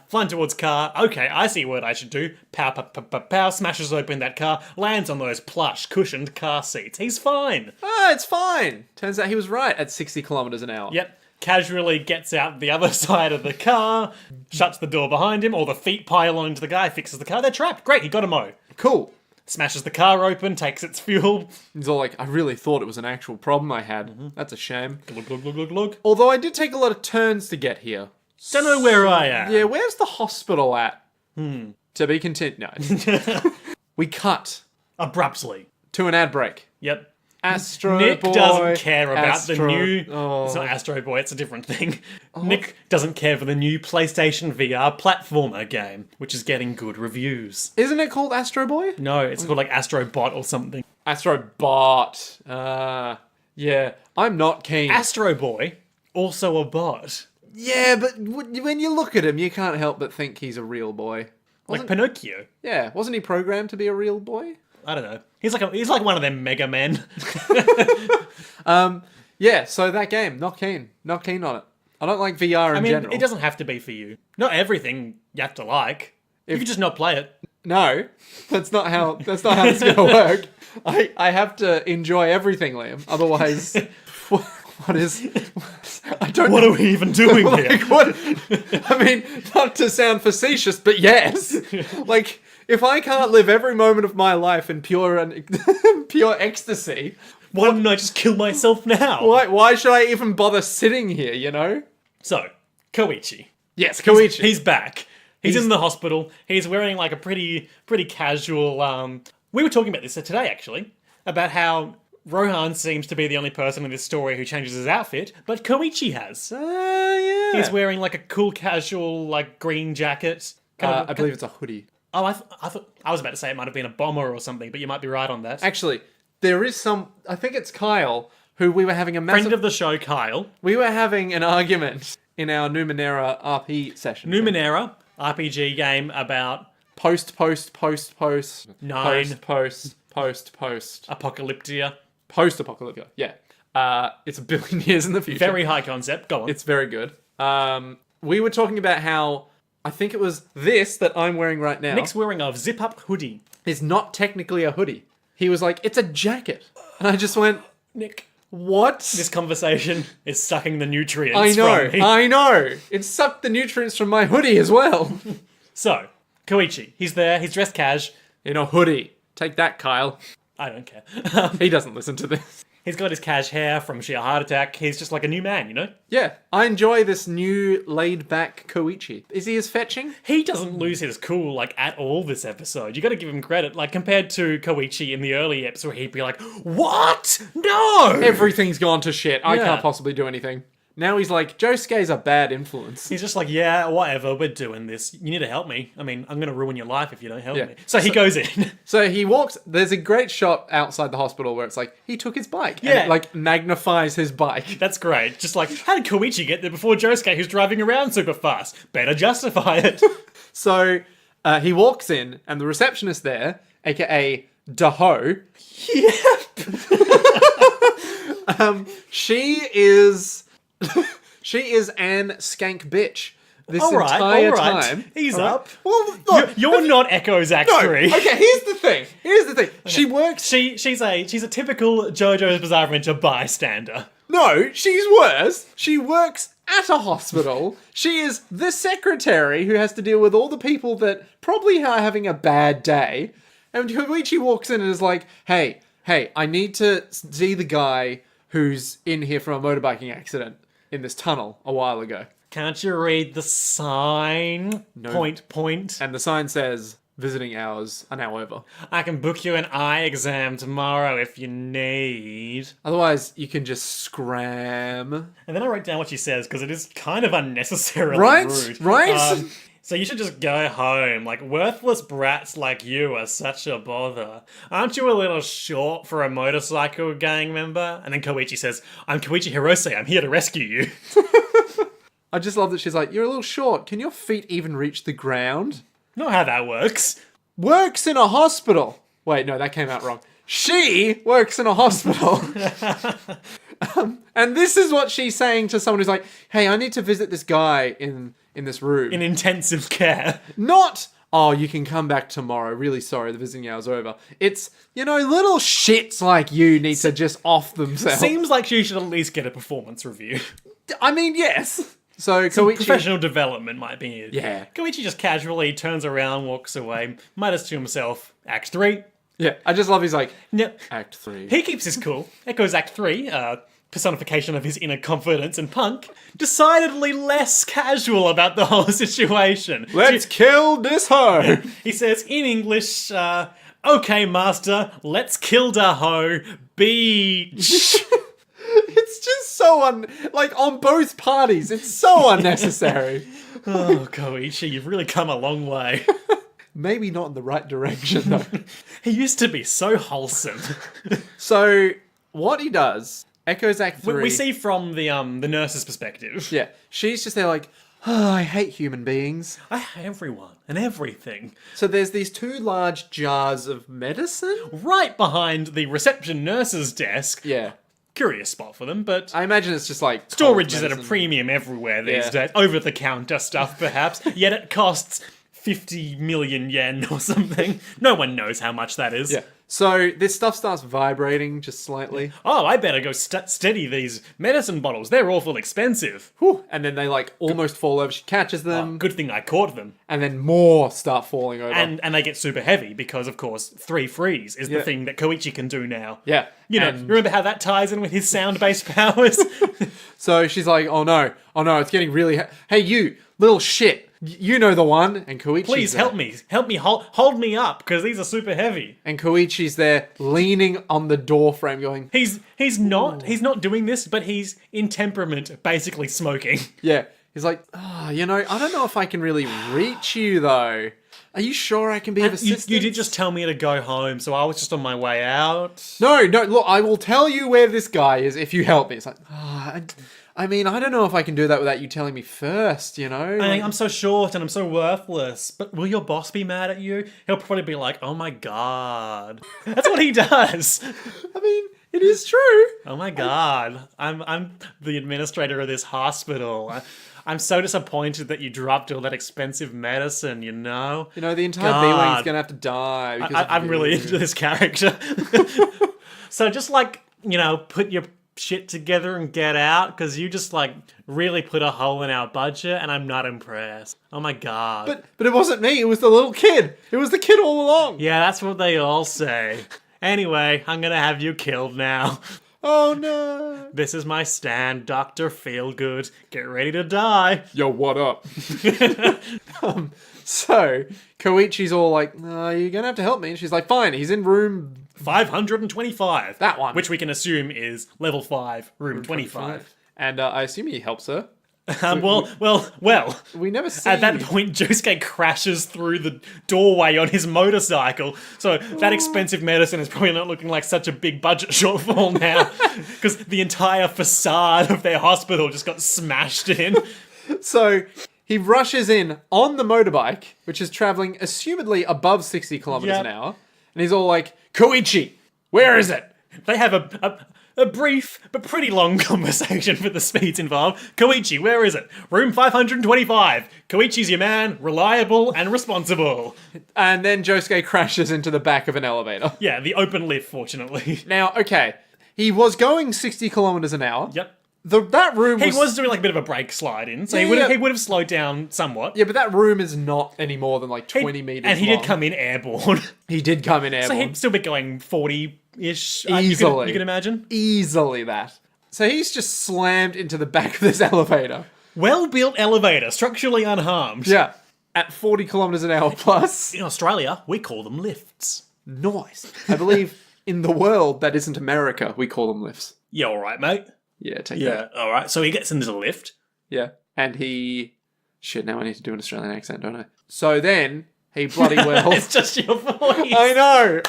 Flying towards car. Okay, I see what I should do. Pow, pow, pow, pow, pow. Smashes open that car. Lands on those plush, cushioned car seats. He's fine. It's fine. Turns out he was right at 60 kilometers an hour. Yep. Casually gets out the other side of the car, shuts the door behind him, or the feet pile onto the guy, fixes the car. They're trapped. Great, he got a mo. Cool. Smashes the car open, takes its fuel. He's all like, I really thought it was an actual problem I had. That's a shame. Glug, glug, glug, glug, glug. Although I did take a lot of turns to get here. Don't know where I am. Yeah, where's the hospital at? To be continued. No. We cut Abruptly. to an ad break. Yep. Astro Nick Boy. doesn't care about the Astro- new... Oh. It's not Astro Boy, it's a different thing. Nick doesn't care for the new PlayStation VR platformer game, which is getting good reviews. Isn't it called Astro Boy? No, it's called like Astro Bot or something. Astro Bot. Yeah, I'm not keen. Astro Boy, also a bot. Yeah, but when you look at him, you can't help but think he's a real boy. Like Pinocchio. Yeah, wasn't he programmed to be a real boy? I don't know. He's like one of them Mega Men. Yeah, so that game, not keen on it. I don't like VR in general. It doesn't have to be for you. Not everything you have to like. You can just not play it. No, that's not how this is gonna work. I have to enjoy everything, Liam. Otherwise, what is? I don't. What are we even doing like, here? what? I mean, not to sound facetious, but yes. Like, if I can't live every moment of my life in pure ecstasy, Why didn't I just kill myself now? why should I even bother sitting here? You know? So, Koichi. Yes, Koichi. He's back. He's in the hospital. He's wearing like a pretty casual. We were talking about this today actually, about how Rohan seems to be the only person in this story who changes his outfit, but Koichi has. Yeah. He's wearing like a cool casual like green jacket. I believe it's a hoodie. Oh, I thought I was about to say it might have been a bomber or something, but you might be right on that. Actually, there is some. I think it's Kyle who we were having a massive. Friend of the show, Kyle. We were having an argument in our Numenera RP session. Numenera RPG game about Post. Nine. Post. Apocalyptia. Post-apocalyptic. Yeah. It's a billion years in the future. Very high concept. Go on. It's very good. We were talking about how I think it was this that I'm wearing right now Nick's wearing a zip-up hoodie. is not technically a hoodie. He was like, it's a jacket. And I just went, Nick, what? this conversation is sucking the nutrients I know. from me. I know. It sucked the nutrients from my hoodie as well. So, Koichi, he's there, he's dressed cash. In a hoodie. Take that, Kyle. I don't care. He doesn't listen to this. He's got his cash hair from sheer heart attack. He's just like a new man, you know? Yeah, I enjoy this new laid-back Koichi. Is he as fetching? He doesn't lose his cool, like, at all this episode. You gotta give him credit. Like, compared to Koichi in the early episode where he'd be like, what? No! Everything's gone to shit. I Yeah. can't possibly do anything. Now he's like, Josuke's a bad influence. He's just like, yeah, whatever, we're doing this. You need to help me. I mean, I'm gonna ruin your life if you don't help Yeah. me. So he goes in. So he walks, there's a great shot outside the hospital where it's like, he took his bike. And Yeah. it, like, magnifies his bike. That's great. Just like, how did Koichi get there before Josuke, who's driving around super fast? Better justify it. So he walks in, and the receptionist there, aka Daho, she is an skank bitch. This entire time. He's All right? up. Well, look, You're not Echo's Act 3. okay, here's the thing. She works. She's a typical JoJo's Bizarre Adventure bystander. No, she's worse. She works at a hospital. She is the secretary who has to deal with all the people that probably are having a bad day. And Koichi walks in and is like, hey, I need to see the guy who's in here from a motorbiking accident in this tunnel a while ago. Can't you read the sign? No. Point. And the sign says, visiting hours are now over. I can book you an eye exam tomorrow if you need. Otherwise, you can just scram. And then I wrote down what she says because it is kind of unnecessarily Right? rude. Right? So you should just go home. Like, worthless brats like you are such a bother. Aren't you a little short for a motorcycle gang member? And then Koichi says, I'm Koichi Hirose. I'm here to rescue you. I just love that she's like, you're a little short. Can your feet even reach the ground? Not how that works. Works in a hospital. Wait, no, that came out wrong. She works in a hospital. And this is what she's saying to someone who's like, hey, I need to visit this guy in this room. In intensive care. Not, oh, you can come back tomorrow. Really sorry, the visiting hour's over. It's, little shits like you need to just off themselves. Seems like she should at least get a performance review. I mean, yes. So Koichi... Professional development might be it. Yeah. Koichi just casually turns around, walks away, mutters to himself, Act 3. Yeah, I just love he's like, Yep. Act 3. He keeps his cool. Echoes Act 3, personification of his inner confidence and punk, decidedly less casual about the whole situation. Let's kill this hoe. He says in English, okay, master, let's kill the hoe, beach. It's just so on both parties, it's so unnecessary. Oh, Koichi, you've really come a long way. Maybe not in the right direction, though. He used to be so wholesome. So, what he does, Echoes Act 3... We see from the nurse's perspective. Yeah, she's just there like, oh, I hate human beings. I hate everyone and everything. So there's these two large jars of medicine? Right behind the reception nurse's desk. Yeah. Curious spot for them, but I imagine it's just like... storage is cold at a medicine. premium everywhere these Yeah. days. Over-the-counter stuff, perhaps. Yet it costs 50 million yen or something. No one knows how much that is. Yeah. So this stuff starts vibrating just slightly. Oh, I better go steady these medicine bottles. They're awful expensive. Whew. And then they like almost fall over. She catches them. Good thing I caught them. And then more start falling over. And they get super heavy because, of course, 3 freeze is Yeah. the thing that Koichi can do now. yeah. You know, And remember how that ties in with his sound-based powers? so she's like, oh no, it's getting really... Hey, you, little shit. You know the one. And Koichi's Please there. help me, hold me up, because these are super heavy. And Koichi's there leaning on the door frame going, He's not doing this, but he's in temperament, basically smoking. yeah. He's like, I don't know if I can really reach you though. Are you sure I can be of assistance? You did just tell me to go home, so I was just on my way out. No, look, I will tell you where this guy is if you help me. It's like, I mean, I don't know if I can do that without you telling me first, I'm so short and I'm so worthless, but will your boss be mad at you? He'll probably be like, oh my god. That's what he does. I mean, it is true. Oh my god. I'm the administrator of this hospital. I'm so disappointed that you dropped all that expensive medicine, The entire God. B-Wing's gonna have to die. Because of I'm really you. into this character. So just put your shit together and get out, because you just really put a hole in our budget and I'm not impressed. Oh my god. But it wasn't me, it was the little kid. It was the kid all along. Yeah, that's what they all say. Anyway, I'm gonna have you killed now. Oh no. This is my stand, Dr. Feelgood. Get ready to die. Yo, what up? So, Koichi's all like, you're gonna have to help me. And she's like, fine, he's in room 525. That one. Which we can assume is level 5, room 25. And I assume he helps her. Well. We never see... At that point, Josuke crashes through the doorway on his motorcycle. So that expensive medicine is probably not looking like such a big budget shortfall now. Because the entire facade of their hospital just got smashed in. So he rushes in on the motorbike, which is traveling assumedly above 60 kilometers an hour. And he's all like, Koichi, where is it? They have a brief but pretty long conversation for the speeds involved. Koichi, where is it? Room 525. Koichi's your man, reliable and responsible. And then Josuke crashes into the back of an elevator. Yeah, the open lift, fortunately. Now, okay, he was going 60 kilometers an hour. Yep. That room He was doing like a bit of a brake slide in, so he would have slowed down somewhat. Yeah, but that room is not any more than like 20 meters And he long. did come in airborne. He did come in So airborne. he'd still be going 40-ish. Easily. You can imagine? Easily that. So he's just slammed into the back of this elevator. Well-built elevator, structurally unharmed. Yeah. At 40 kilometers an hour plus. In Australia, we call them lifts. Nice. I believe in the world that isn't America, we call them lifts. Yeah, all right, mate. Yeah, take Yeah, that. all right. So he gets into the lift. Yeah. And he... Shit, now I need to do an Australian accent, don't I? So then, he bloody well... It's just your voice. I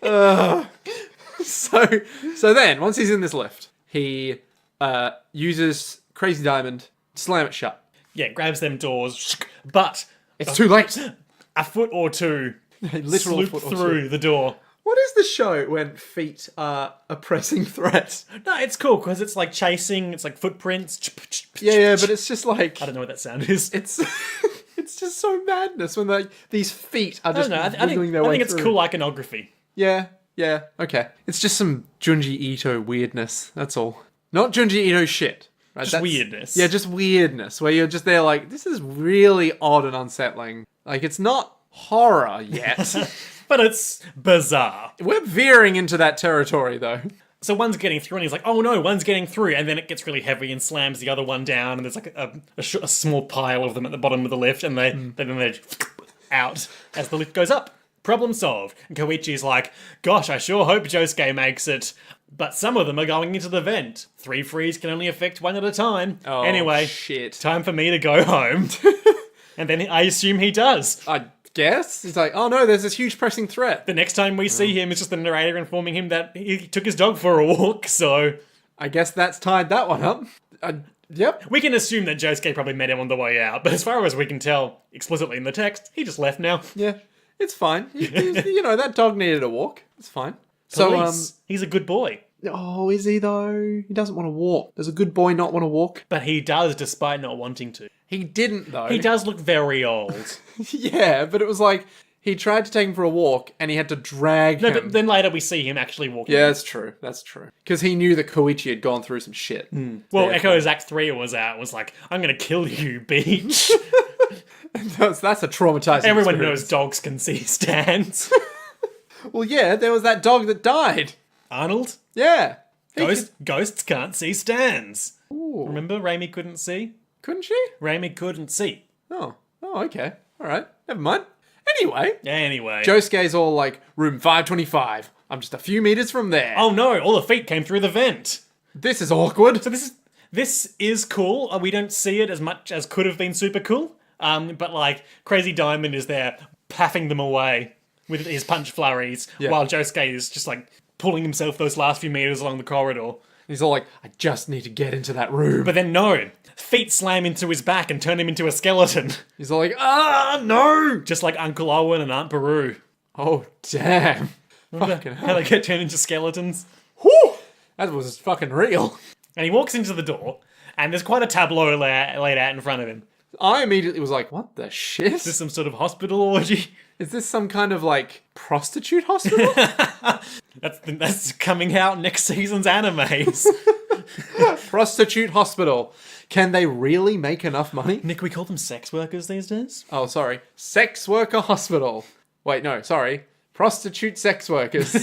know. So then, once he's in this lift, he uses Crazy Diamond to slam it shut. Yeah, grabs them doors, but It's too late. a foot or two A literal sloop foot or through two. the door. What is the show when feet are a pressing threat? No, it's cool because it's like chasing. It's like footprints. Yeah, but it's just like I don't know what that sound is. it's it's just so madness when like these feet are I just don't know. I wiggling think, their I way think it's through. cool iconography. Yeah, okay. It's just some Junji Ito weirdness. That's all. Not Junji Ito shit. Right? Just weirdness. Yeah, just weirdness where you're just there like this is really odd and unsettling. Like it's not horror yet. But it's bizarre. We're veering into that territory though. So one's getting through, and he's like, "Oh no, one's getting through," and then it gets really heavy and slams the other one down, and there's like a small pile of them at the bottom of the lift, and then they're out as the lift goes up. Problem solved. And Koichi's like, "Gosh, I sure hope Josuke makes it." But some of them are going into the vent. 3 frees can only affect one at a time. Oh, anyway, shit. time for me to go home. And then I assume he does. I guess he's like, oh no, there's this huge pressing threat. The next time we see him, it's just the narrator informing him that he took his dog for a walk, so... I guess that's tied that one up. Yep. We can assume that Josuke probably met him on the way out, but as far as we can tell explicitly in the text, he just left now. Yeah, it's fine. You know, that dog needed a walk. It's fine. Police. He's a good boy. Oh, is he though? He doesn't want to walk. Does a good boy not want to walk? But he does, despite not wanting to. He didn't though. He does look very old. Yeah, but it was like he tried to take him for a walk and he had to drag No, him. but then later we see him actually walking. Yeah, that's true. That's true. Because he knew that Koichi had gone through some shit. Well, Echo's Act 3 was like, I'm gonna kill you, beach. That's a traumatizing Everyone experience. knows dogs can see stands. Well, yeah, there was that dog that died. Arnold? Yeah. Ghosts can't see stands. Ooh. Remember, Raimi couldn't see? Couldn't she? Raimi couldn't see. Oh, okay. All right. Never mind. Anyway, Anyway. Josuke's all like, room 525. I'm just a few meters from there. Oh no, all the feet came through the vent. This is awkward. So this is cool. We don't see it as much as could have been super cool. But like, Crazy Diamond is there paffing them away with his punch flurries, while Josuke is just like pulling himself those last few meters along the corridor. He's all like, I just need to get into that room. But then no, feet slam into his back and turn him into a skeleton. He's all like, no! Just like Uncle Owen and Aunt Beru. Oh, damn. Remember Fucking how hell. they get turned into skeletons? Whew! That was fucking real. And he walks into the door, and there's quite a tableau laid out in front of him. I immediately was like, what the shit? Is this some sort of hospital orgy? Is this some kind of, like, prostitute hospital? That's coming out next season's animes. Prostitute hospital. Can they really make enough money? Nick, we call them sex workers these days? Oh, sorry. Sex worker hospital. Wait, no, sorry. Prostitute sex workers.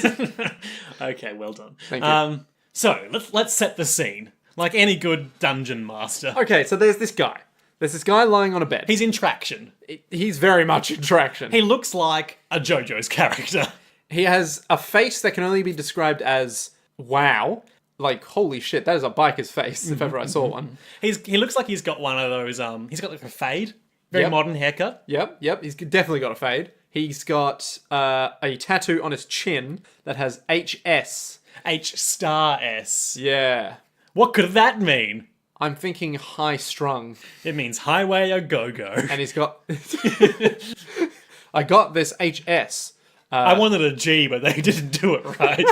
Okay, well done. Thank you. So let's set the scene like any good dungeon master. Okay, so there's this guy. There's this guy lying on a bed. He's in traction. He's very much in traction. He looks like a JoJo's character. He has a face that can only be described as wow. Like, holy shit, that is a biker's face, if ever I saw one. He looks like he's got one of those, he's got like a fade. Very modern haircut. Yep, he's definitely got a fade. He's got a tattoo on his chin that has HS. H*S. Yeah. What could that mean? I'm thinking high strung. It means highway a go-go. And he's got... I got this HS. I wanted a G, but they didn't do it right.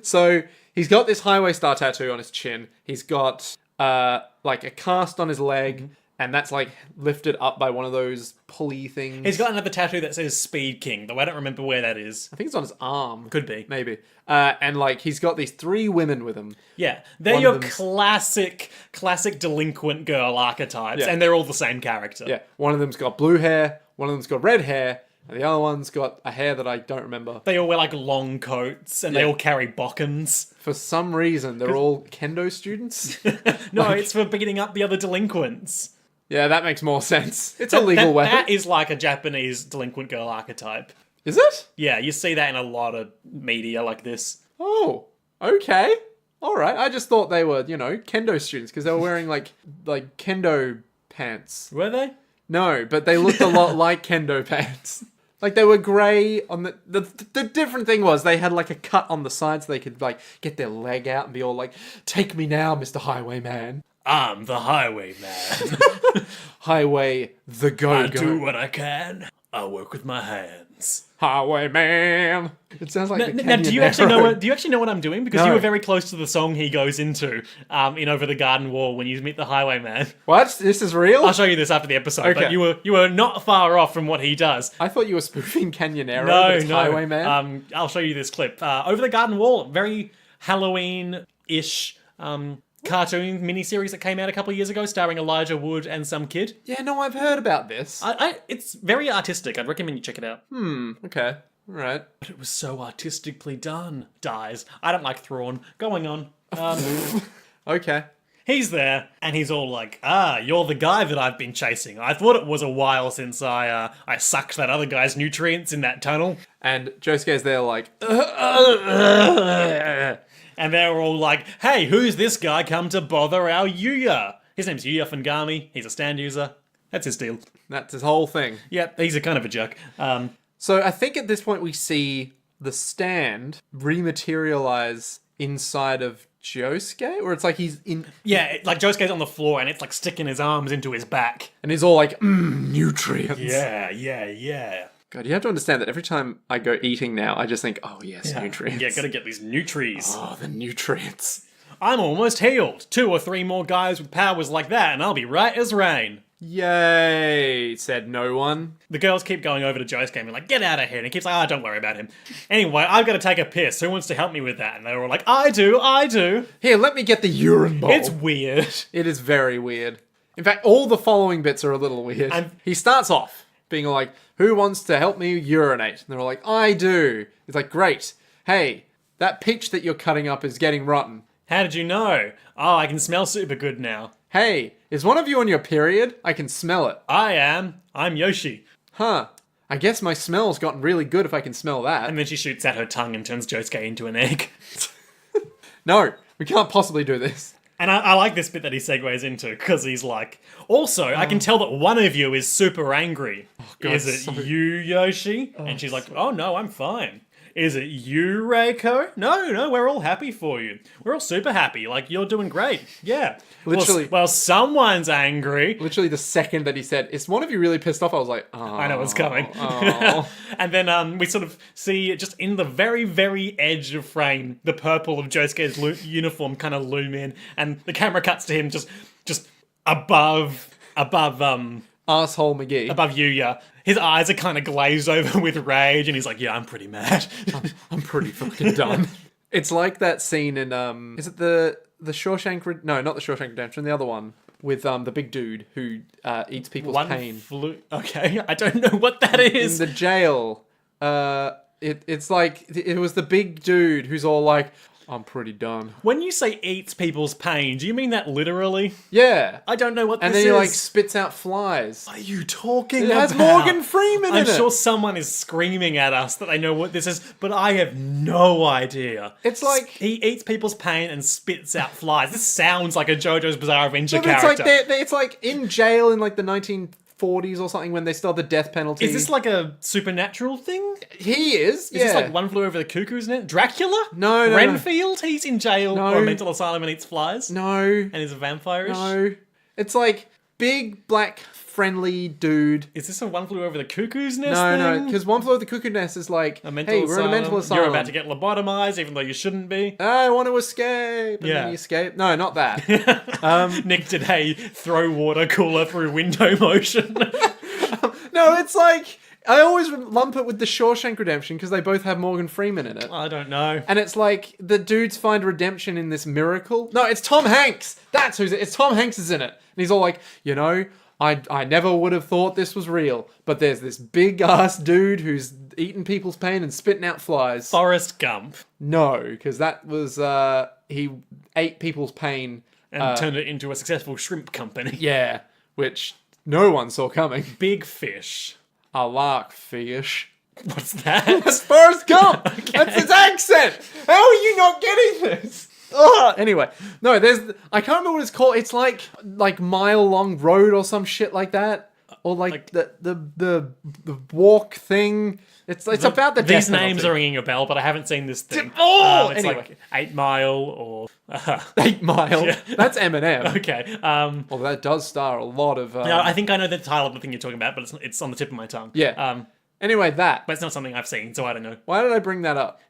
So he's got this highway star tattoo on his chin. He's got like a cast on his leg, and that's like lifted up by one of those pulley things. He's got another tattoo that says Speed King, though I don't remember where that is. I think it's on his arm. Could be. Maybe. And like he's got these 3 women with him. Yeah, they're One your of them's- classic delinquent girl archetypes, Yeah. and they're all the same character. Yeah. One of them's got blue hair, one of them's got red hair, and the other one's got a hair that I don't remember. They all wear like long coats, and they all carry bokkens. For some reason, they're all kendo students. No, it's for beating up the other delinquents. Yeah, that makes more sense. It's a legal weapon. That is like a Japanese delinquent girl archetype. Is it? Yeah, you see that in a lot of media like this. Oh, okay. All right. I just thought they were, kendo students because they were wearing like kendo pants. Were they? No, but they looked a lot like kendo pants. Like they were grey on the different thing was they had like a cut on the side so they could like get their leg out and be all like, "Take me now, Mr. Highwayman." I'm the highwayman. Highway the go-go. I do what I can. I work with my hands. Highwayman. It sounds like the Now, do you actually know what? Do you actually know what I'm doing? Because No. you were very close to the song he goes into in Over the Garden Wall when you meet the Highwayman. What? This is real? I'll show you this after the episode. Okay. But you were not far off from what he does. I thought you were spoofing Canyonero, but it's Highwayman. I'll show you this clip. Over the Garden Wall, very Halloween-ish cartoon miniseries that came out a couple of years ago, starring Elijah Wood and some kid. Yeah, no, I've heard about this. It's very artistic. I'd recommend you check it out. Okay. All right. But it was so artistically done. Dies. I don't like Thrawn. Going on. Okay. He's there, and he's all like, you're the guy that I've been chasing. I thought it was a while since I sucked that other guy's nutrients in that tunnel. And Josuke's there like, And they're all like, hey, who's this guy come to bother our Yuya? His name's Yuya Fungami. He's a stand user. That's his deal. that's his whole thing. Yeah, he's a kind of a jerk. So I think at this point we see the stand rematerialize inside of Josuke, or it's like he's in, Yeah, like Josuke's on the floor, and it's like sticking his arms into his back. and he's all like, nutrients. Yeah. God, you have to understand that every time I go eating now, I just think, oh yes, nutrients. Yeah, gotta get these nutries. Oh, the nutrients. I'm almost healed. 2 or 3 more guys with powers like that, and I'll be right as rain. Yay, said no one. The girls keep going over to Josuke and be like, get out of here. And he keeps like, don't worry about him. Anyway, I've got to take a piss. Who wants to help me with that? And they're all like, I do. Here, let me get the urine bowl. It's weird. It is very weird. In fact, all the following bits are a little weird. And- he starts off being like, who wants to help me urinate? And they're all like, I do. It's like, great. Hey, that peach that you're cutting up is getting rotten. How did you know? Oh, I can smell super good now. Hey, is one of you on your period? I can smell it. I am. I'm Yoshi. Huh. I guess my smell's gotten really good if I can smell that. And then she shoots out her tongue and turns Josuke into an egg. No, we can't possibly do this. And I like this bit that he segues into, because he's like, also, I can tell that one of you is super angry. God, Is it so- you, Yoshi? And she's like, oh no, I'm fine. Is it you, Reiko? No, we're all happy for you. We're all super happy. Like, you're doing great. Yeah. Literally. Well, someone's angry. Literally the second that he said, is one of you really pissed off? I was like, oh. I know what's coming. Oh. And then we sort of see just in the very, very edge of frame, the purple of Josuke's uniform kind of loom in, and the camera cuts to him just above Asshole McGee. above Yuya. His eyes are kind of glazed over with rage, and he's like, yeah, I'm pretty mad. I'm pretty fucking done. It's like that scene in is it the Shawshank no, not the Shawshank Redemption, the other one with the big dude who eats people's pain. Okay, I don't know what that In is. the jail. It's like, it was the big dude who's all like, I'm pretty done. When you say eats people's pain, do you mean that literally? Yeah. I don't know what And this then is. he like spits out flies. What are you talking It about? has Morgan Freeman in I'm it. sure someone is screaming at us that they know what this is, but I have no idea. It's like- He eats people's pain and spits out flies. This sounds like a JoJo's Bizarre Adventure But it's character. like it's like in jail in like the 1940s or something when they still had the death penalty. Is this like a supernatural thing? He is. Is this like One Flew Over the Cuckoo's Nest? Dracula? No. Renfield? He's in jail No. or a mental asylum and eats flies? No. And is a vampire-ish? No. It's like big black friendly dude. Is this a One Flew Over the Cuckoo's Nest No, thing? because One Flew Over the Cuckoo Nest is like, A mental hey, asylum. we're in a mental asylum. You're about to get lobotomized, even though you shouldn't be. I want to escape. And Yeah. then you escape. No, not that. Nick did a throw water cooler through window motion. No, it's like, I always lump it with the Shawshank Redemption because they both have Morgan Freeman in it. I don't know. And it's like the dudes find redemption in this miracle. No, it's Tom Hanks. That's who's it. It's Tom Hanks is in it. And he's all like, you know, I never would have thought this was real, but there's this big ass dude who's eating people's pain and spitting out flies. Forrest Gump. No, because that was he ate people's pain. And turned it into a successful shrimp company. Yeah, which no one saw coming. Big Fish. I like fish. What's that? That's Forrest Gump. That's his accent. How are you not getting this? Ugh. Anyway, no, I can't remember what it's called. It's like Mile Long Road or some shit like that, or like the walk thing. It's about the These death names penalty. are ringing a bell, but I haven't seen this thing. Oh, It's anyway. like 8 Mile or 8 Mile. That's Eminem. okay. Well, that does star a lot of. No, I think I know the title of the thing you're talking about, but it's on the tip of my tongue. Yeah. Anyway, that. But it's not something I've seen, so I don't know. Why did I bring that up?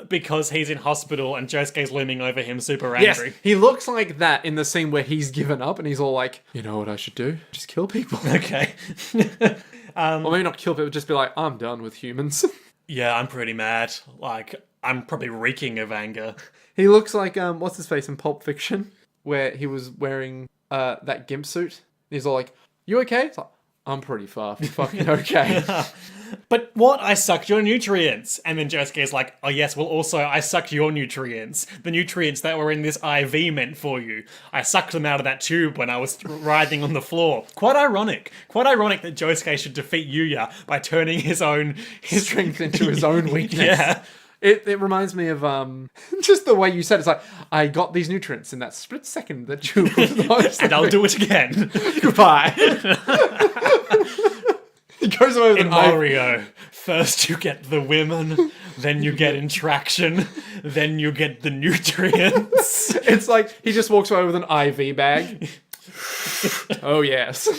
Because he's in hospital and Josuke's looming over him, super Yes, angry. he looks like that in the scene where he's given up and he's all like, you know what I should do? Just kill people. Okay. Or maybe not kill people, just be like, I'm done with humans. Yeah, I'm pretty mad. Like, I'm probably reeking of anger. He looks like, what's his face in Pulp Fiction? Where he was wearing that gimp suit. He's all like, you okay? It's like, I'm pretty fucking okay. But what? I sucked your nutrients. And then Josuke's like, oh yes, well also I sucked your nutrients. The nutrients that were in this IV meant for you. I sucked them out of that tube when I was writhing on the floor. Quite ironic. Quite ironic that Josuke should defeat Yuya by turning his Strength into his own weakness. Yeah. It reminds me of just the way you said it. It's like, I got these nutrients in that split second that you And I'll do it again. Goodbye. He goes away with In an eye. Mario, first you get the women, then you get interaction, then you get the nutrients. It's like he just walks away with an IV bag. Oh yes.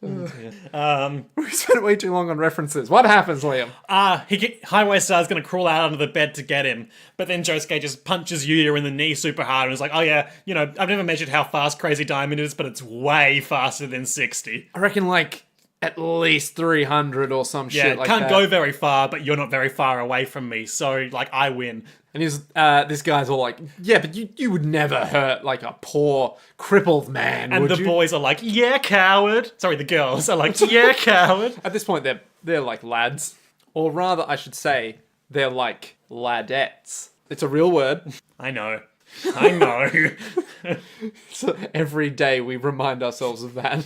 We spent way too long on references. What happens, Liam? Highway Star's gonna crawl out under the bed to get him, but then Josuke just punches Yuya in the knee super hard and is like, oh yeah, you know, I've never measured how fast Crazy Diamond is, but it's way faster than 60. I reckon like at least 300 or some Yeah, shit like can't that. go very far, but you're not very far away from me, so, like, I win. And this guy's all like, yeah, but you would never hurt like a poor crippled man, And would the you? boys are like, yeah, coward. Sorry, the girls are like, yeah, coward. At this point, they're like lads, or rather, I should say, they're like ladettes. It's a real word. I know. So every day we remind ourselves of that.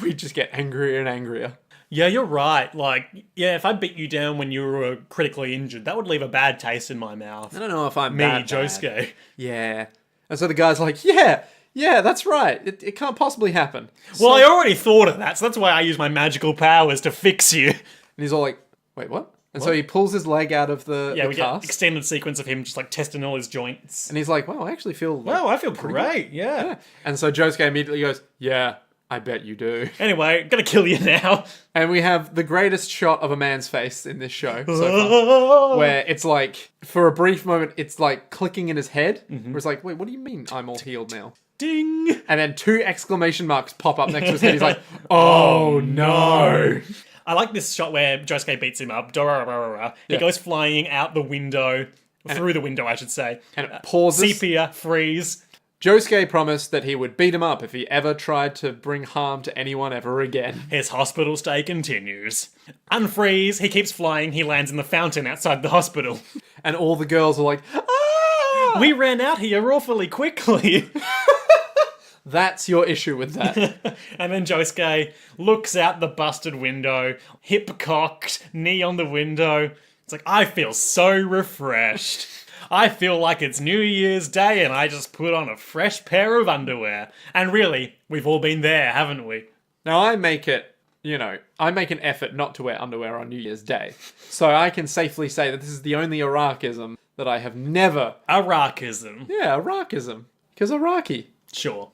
We just get angrier and angrier. Yeah, you're right. Like, yeah, if I beat you down when you were critically injured, that would leave a bad taste in my mouth. I don't know if I'm Me, that bad. Josuke. Yeah. And so the guy's like, yeah, that's right. It can't possibly happen. Well, I already thought of that, so that's why I use my magical powers to fix you. And he's all like, wait, what? And so he pulls his leg out of the Yeah, we get cast. extended sequence of him just like testing all his joints. And he's like, wow, I actually feel like... Wow, I feel great, yeah. And so Josuke immediately goes, yeah, I bet you do. Anyway, gonna kill you now. And we have the greatest shot of a man's face in this show so far. Where it's like, for a brief moment, it's like clicking in his head. Where it's like, wait, what do you mean I'm all healed now? Ding! And then 2 exclamation marks pop up next to his head. He's like, oh no. I like this shot where Josuke beats him up. He goes flying out the window, through the window, I should say. And it pauses. Sepia, freeze. Josuke promised that he would beat him up if he ever tried to bring harm to anyone ever again. His hospital stay continues. Unfreeze, he keeps flying, he lands in the fountain outside the hospital. And all the girls are like, ah! We ran out here awfully quickly. That's your issue with that. And then Josuke looks out the busted window, hip cocked, knee on the window. It's like, I feel so refreshed. I feel like it's New Year's Day and I just put on a fresh pair of underwear. And really, we've all been there, haven't we? Now I make an effort not to wear underwear on New Year's Day. So I can safely say that this is the only Iraqism that I have never... Iraqism. Yeah, Iraqism. Because Iraqi. Sure.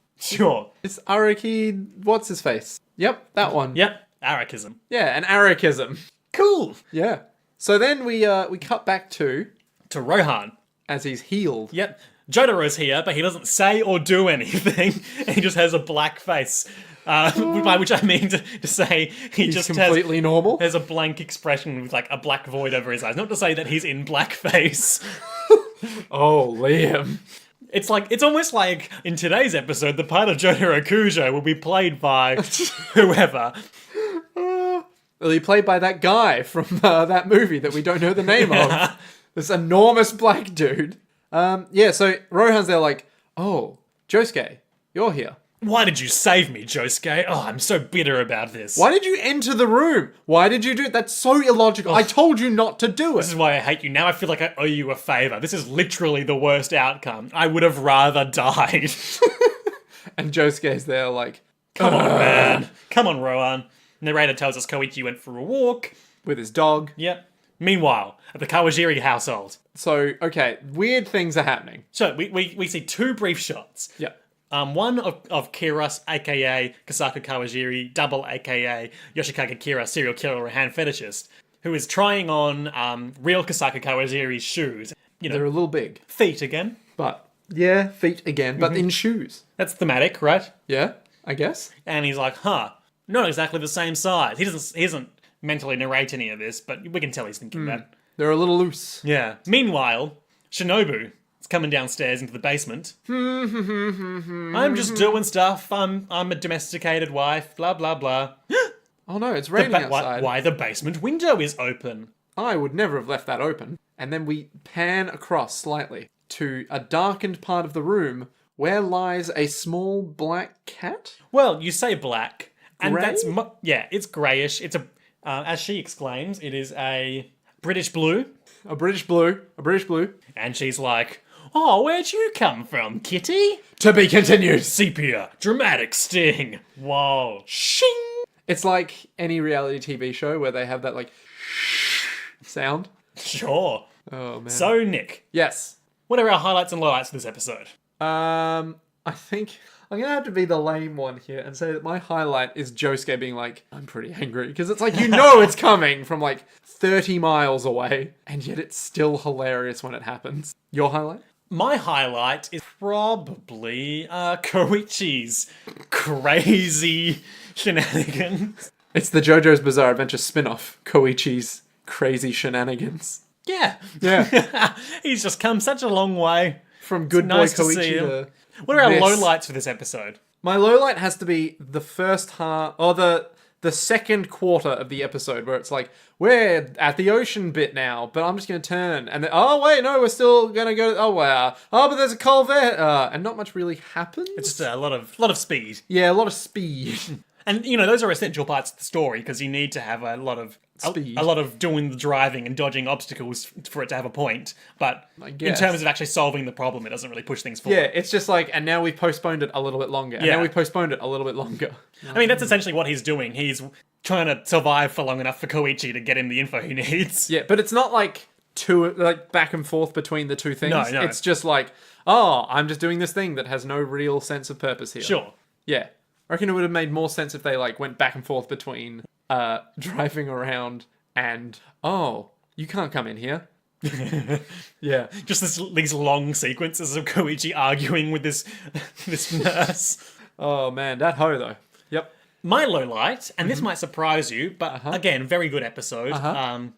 It's Iraqi... What's his face? Yep, that one. Yep, Iraqism. Yeah, an Arabism. Cool. Yeah. So then we cut back to Rohan. as he's healed. Yep. Jotaro's here, but he doesn't say or do anything. He just has a black face. By which I mean to say He's completely normal. has a blank expression with like a black void over his eyes. Not to say that he's in blackface. Oh, Liam. It's almost like in today's episode, the part of Jotaro Kujo will be played by whoever. Well, he played by that guy from that movie that we don't know the name of. This enormous black dude. So Rohan's there like, oh, Josuke, you're here. Why did you save me, Josuke? Oh, I'm so bitter about this. Why did you enter the room? Why did you do it? That's so illogical. I told you not to do This it. is why I hate you. Now I feel like I owe you a favor. This is literally the worst outcome. I would have rather died. And Josuke's there like, Come on, man. Come on, Rohan. Narrator tells us Koichi went for a walk. with his dog. Yep. Meanwhile, at the Kawajiri household. So, okay, weird things are happening. So we see two brief shots. Yeah. One of Kira's, aka Kasaku Kawajiri, double aka Yoshikage Kira, serial killer or hand fetishist, who is trying on real Kasaku Kawajiri's shoes. You know, They're a little big. feet again. But, yeah, feet again, but in shoes. That's thematic, right? Yeah, I guess. And he's like, not exactly the same size. He doesn't mentally narrate any of this, but we can tell he's thinking that. They're a little loose. Yeah. Meanwhile, Shinobu is coming downstairs into the basement. I'm just doing stuff. I'm a domesticated wife. Blah blah blah. Oh no, it's raining outside. Why the basement window is open? I would never have left that open. And then we pan across slightly to a darkened part of the room where lies a small black cat. Well, you say black, and Grey? that's it's greyish. It's as she exclaims, it is a British blue. A British blue. And she's like, "Oh, where'd you come from, kitty?" To be continued. Sepia, dramatic sting. Whoa. Shing! It's like any reality TV show where they have that like sound. Sure. Oh man. So, Nick, Yes. what are our highlights and lowlights for this episode? I think I'm gonna have to be the lame one here and say that my highlight is Josuke being like, I'm pretty angry. Because it's like, you know it's coming from like 30 miles away. And yet it's still hilarious when it happens. Your highlight? My highlight is probably Koichi's crazy shenanigans. It's the JoJo's Bizarre Adventure spin-off. Koichi's crazy shenanigans. Yeah. Yeah. He's just come such a long way. From good nice boy to see Koichi him. to... What are our this. lowlights for this episode? My lowlight has to be the first half, or the second quarter of the episode where it's like, we're at the ocean bit now, but I'm just going to turn. And then, oh wait, no, we're still going to go, oh wow. Oh, but there's a Corvette. And not much really happens. It's just a lot of speed. Yeah, a lot of speed. And, you know, those are essential parts of the story because you need to have a lot of Speed. a lot of doing the driving and dodging obstacles for it to have a point. But in guess. terms of actually solving the problem, it doesn't really push things forward. Yeah, it's just like, and now we've postponed it a little bit longer. And Yeah. now we've postponed it a little bit longer. I mean, that's essentially what he's doing. He's trying to survive for long enough for Koichi to get him the info he needs. Yeah, but it's not like back and forth between the two things. No. It's just like, oh, I'm just doing this thing that has no real sense of purpose here. Sure. Yeah. I reckon it would have made more sense if they like went back and forth between driving around and, oh, you can't come in here. Yeah. Just these long sequences of Koichi arguing with this nurse. Oh man, that hoe though. Yep. My low light, and this might surprise you, but again, very good episode.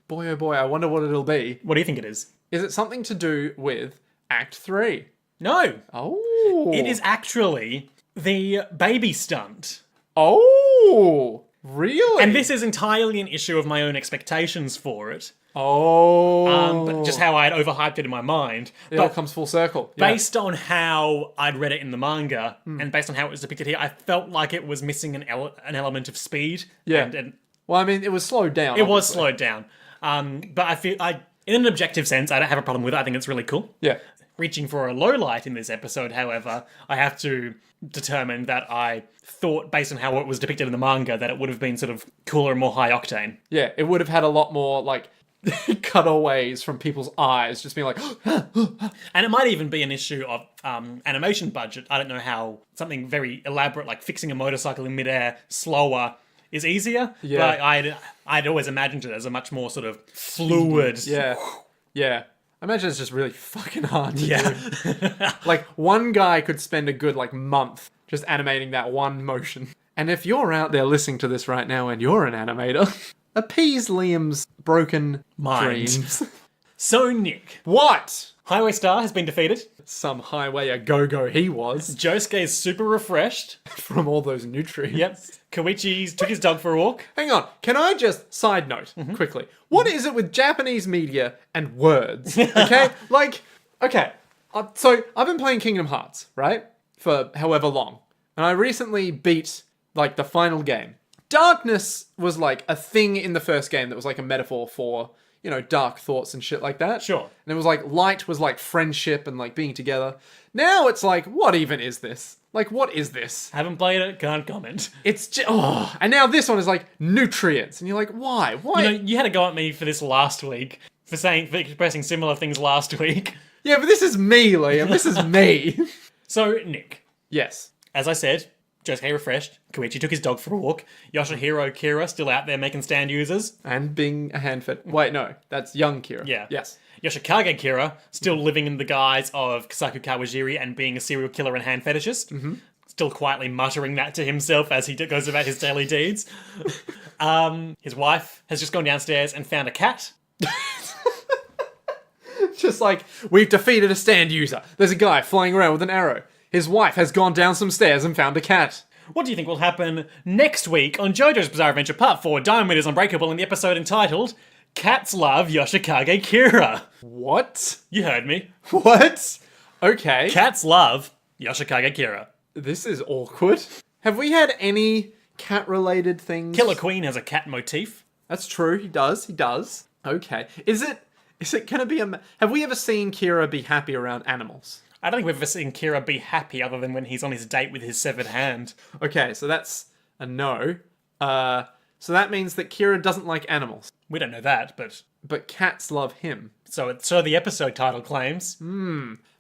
Boy oh boy, I wonder what it'll be. What do you think it is? Is it something to do with Act 3? No, Oh. it is actually the baby stunt. Oh. Really? And this is entirely an issue of my own expectations for it. Oh. But just how I had overhyped it in my mind. it all But comes full circle. Yeah. based on how I'd read it in the manga, and based on how it was depicted here, I felt like it was missing an element of speed. Yeah. And Well, I mean, it was slowed down. it was obviously. slowed down. But I feel, in an objective sense, I don't have a problem with it. I think it's really cool. Yeah. Reaching for a low light in this episode, however, I have to determine that I thought, based on how it was depicted in the manga, that it would have been sort of cooler and more high octane. Yeah. It would have had a lot more, like, cutaways from people's eyes, just being like, And it might even be an issue of animation budget. I don't know how something very elaborate, like fixing a motorcycle in midair slower, is easier. Yeah. But I'd always imagined it as a much more sort of fluid. yeah. Yeah. I imagine it's just really fucking hard to Yeah. do. Like, one guy could spend a good, like, month just animating that one motion. And if you're out there listening to this right now and you're an animator, appease Liam's broken Mind. dreams. So, Nick, What? Highway Star has been defeated. Some highway a go-go he was Josuke is super refreshed. from all those nutrients. Yep. Koichi took his dog for a walk. Hang on, can I just side note quickly? What is it with Japanese media and words? Okay, so I've been playing Kingdom Hearts, right, for however long, and I recently beat like the final game. Darkness was like a thing in the first game that was like a metaphor for, you know, dark thoughts and shit like that. Sure. And it was like light was like friendship and like being together. Now it's like, what even is this? Like, what is this? Haven't played it, can't comment. It's just, and now this one is like nutrients, and you're like, why? Why? You know, you had a go at me for this last week, for expressing similar things last week. Yeah, but this is me, Liam. This is me. So, Nick, Yes. as I said, Josuke refreshed. Koichi took his dog for a walk. Yoshihiro Kira still out there making stand users. And being a handfed. Wait, no, that's young Kira. Yeah. Yes. Yoshikage Kira still living in the guise of Kasaku Kawajiri and being a serial killer and hand fetishist. Mm-hmm. Still quietly muttering that to himself as he goes about his daily deeds. His wife has just gone downstairs and found a cat. Just like, we've defeated a stand user. There's a guy flying around with an arrow. His wife has gone down some stairs and found a cat. What do you think will happen next week on JoJo's Bizarre Adventure Part 4, Diamond is Unbreakable, in the episode entitled Cats Love Yoshikage Kira? What? You heard me. What? Okay. Cats love Yoshikage Kira. This is awkward. Have we had any cat-related things? Killer Queen has a cat motif. That's true. He does. Okay. Is it gonna be have we ever seen Kira be happy around animals? I don't think we've ever seen Kira be happy other than when he's on his date with his severed hand. Okay, so that's a no. So that means that Kira doesn't like animals, We don't know that, but cats love him. so the episode title claims.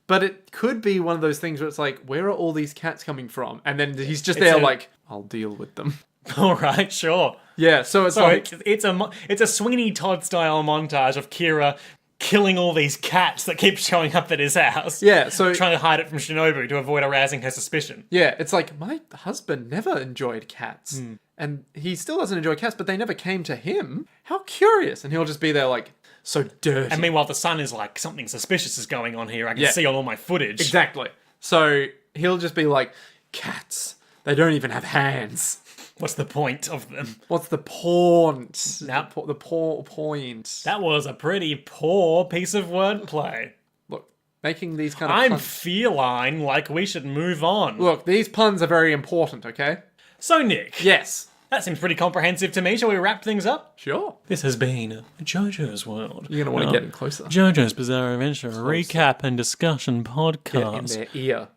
But it could be one of those things where it's like, where are all these cats coming from? And then he's just there like, I'll deal with them. All right, sure. Yeah, so it's So like, it's a Sweeney Todd style montage of Kira killing all these cats that keep showing up at his house. yeah, so Trying to hide it from Shinobu to avoid arousing her suspicion. yeah, it's like, my husband never enjoyed cats. And he still doesn't enjoy cats, but they never came to him. How curious. And he'll just be there like, so dirty. And meanwhile, the son is like, something suspicious is going on here. I can see on all my footage. Exactly. So he'll just be like, cats, they don't even have hands. What's the point of them? What's the point? Now- The poor point. That was a pretty poor piece of wordplay. Look, making these kind of I'm puns. feline, like we should move on. Look, these puns are very important, okay? So, Nick, Yes. that seems pretty comprehensive to me. Shall we wrap things up? Sure. This has been JoJo's World. You're going to want to get in closer. JoJo's Bizarre Adventure recap and discussion In podcast. their ear.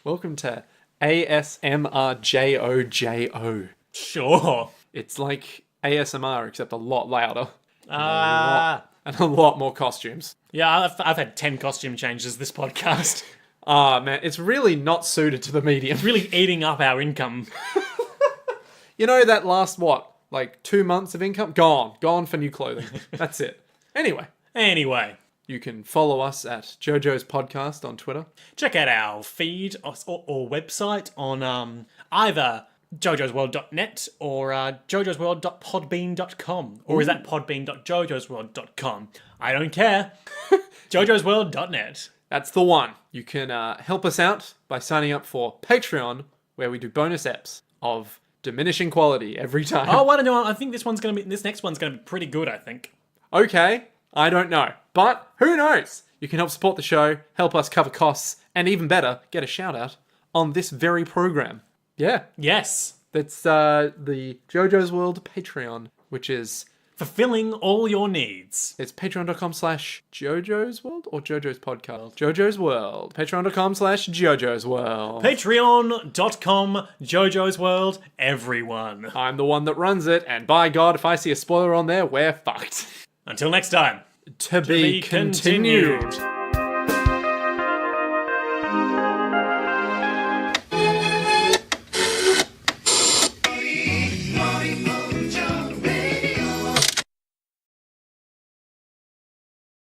Welcome to ASMR JoJo. Sure. It's like ASMR, except a lot louder. And Ah. a lot more costumes. Yeah, I've had 10 costume changes this podcast. Ah, man, it's really not suited to the medium. Really eating up our income. You know that last, like 2 months of income? Gone for new clothing. That's it. Anyway, Anyway, you can follow us at JoJo's Podcast on Twitter. check out our feed or website on either jojosworld.net or jojosworld.podbean.com. Or is that podbean.jojosworld.com? I don't care. jojosworld.net. That's the one. You can help us out by signing up for Patreon, where we do bonus eps of diminishing quality every time. Oh, I don't know. I think this next one's gonna be pretty good, I think. Okay, I don't know. But who knows? You can help support the show, help us cover costs, and even better, get a shout out on this very program. Yeah, Yes. that's the JoJo's World Patreon, which is... Fulfilling all your needs. It's patreon.com/Jojo's World or Jojo's Podcast? Jojo's World. Patreon.com/Jojo's World. Patreon.com, Jojo's World, everyone. I'm the one that runs it, and by God, if I see a spoiler on there, we're fucked. Until next time. To be continued.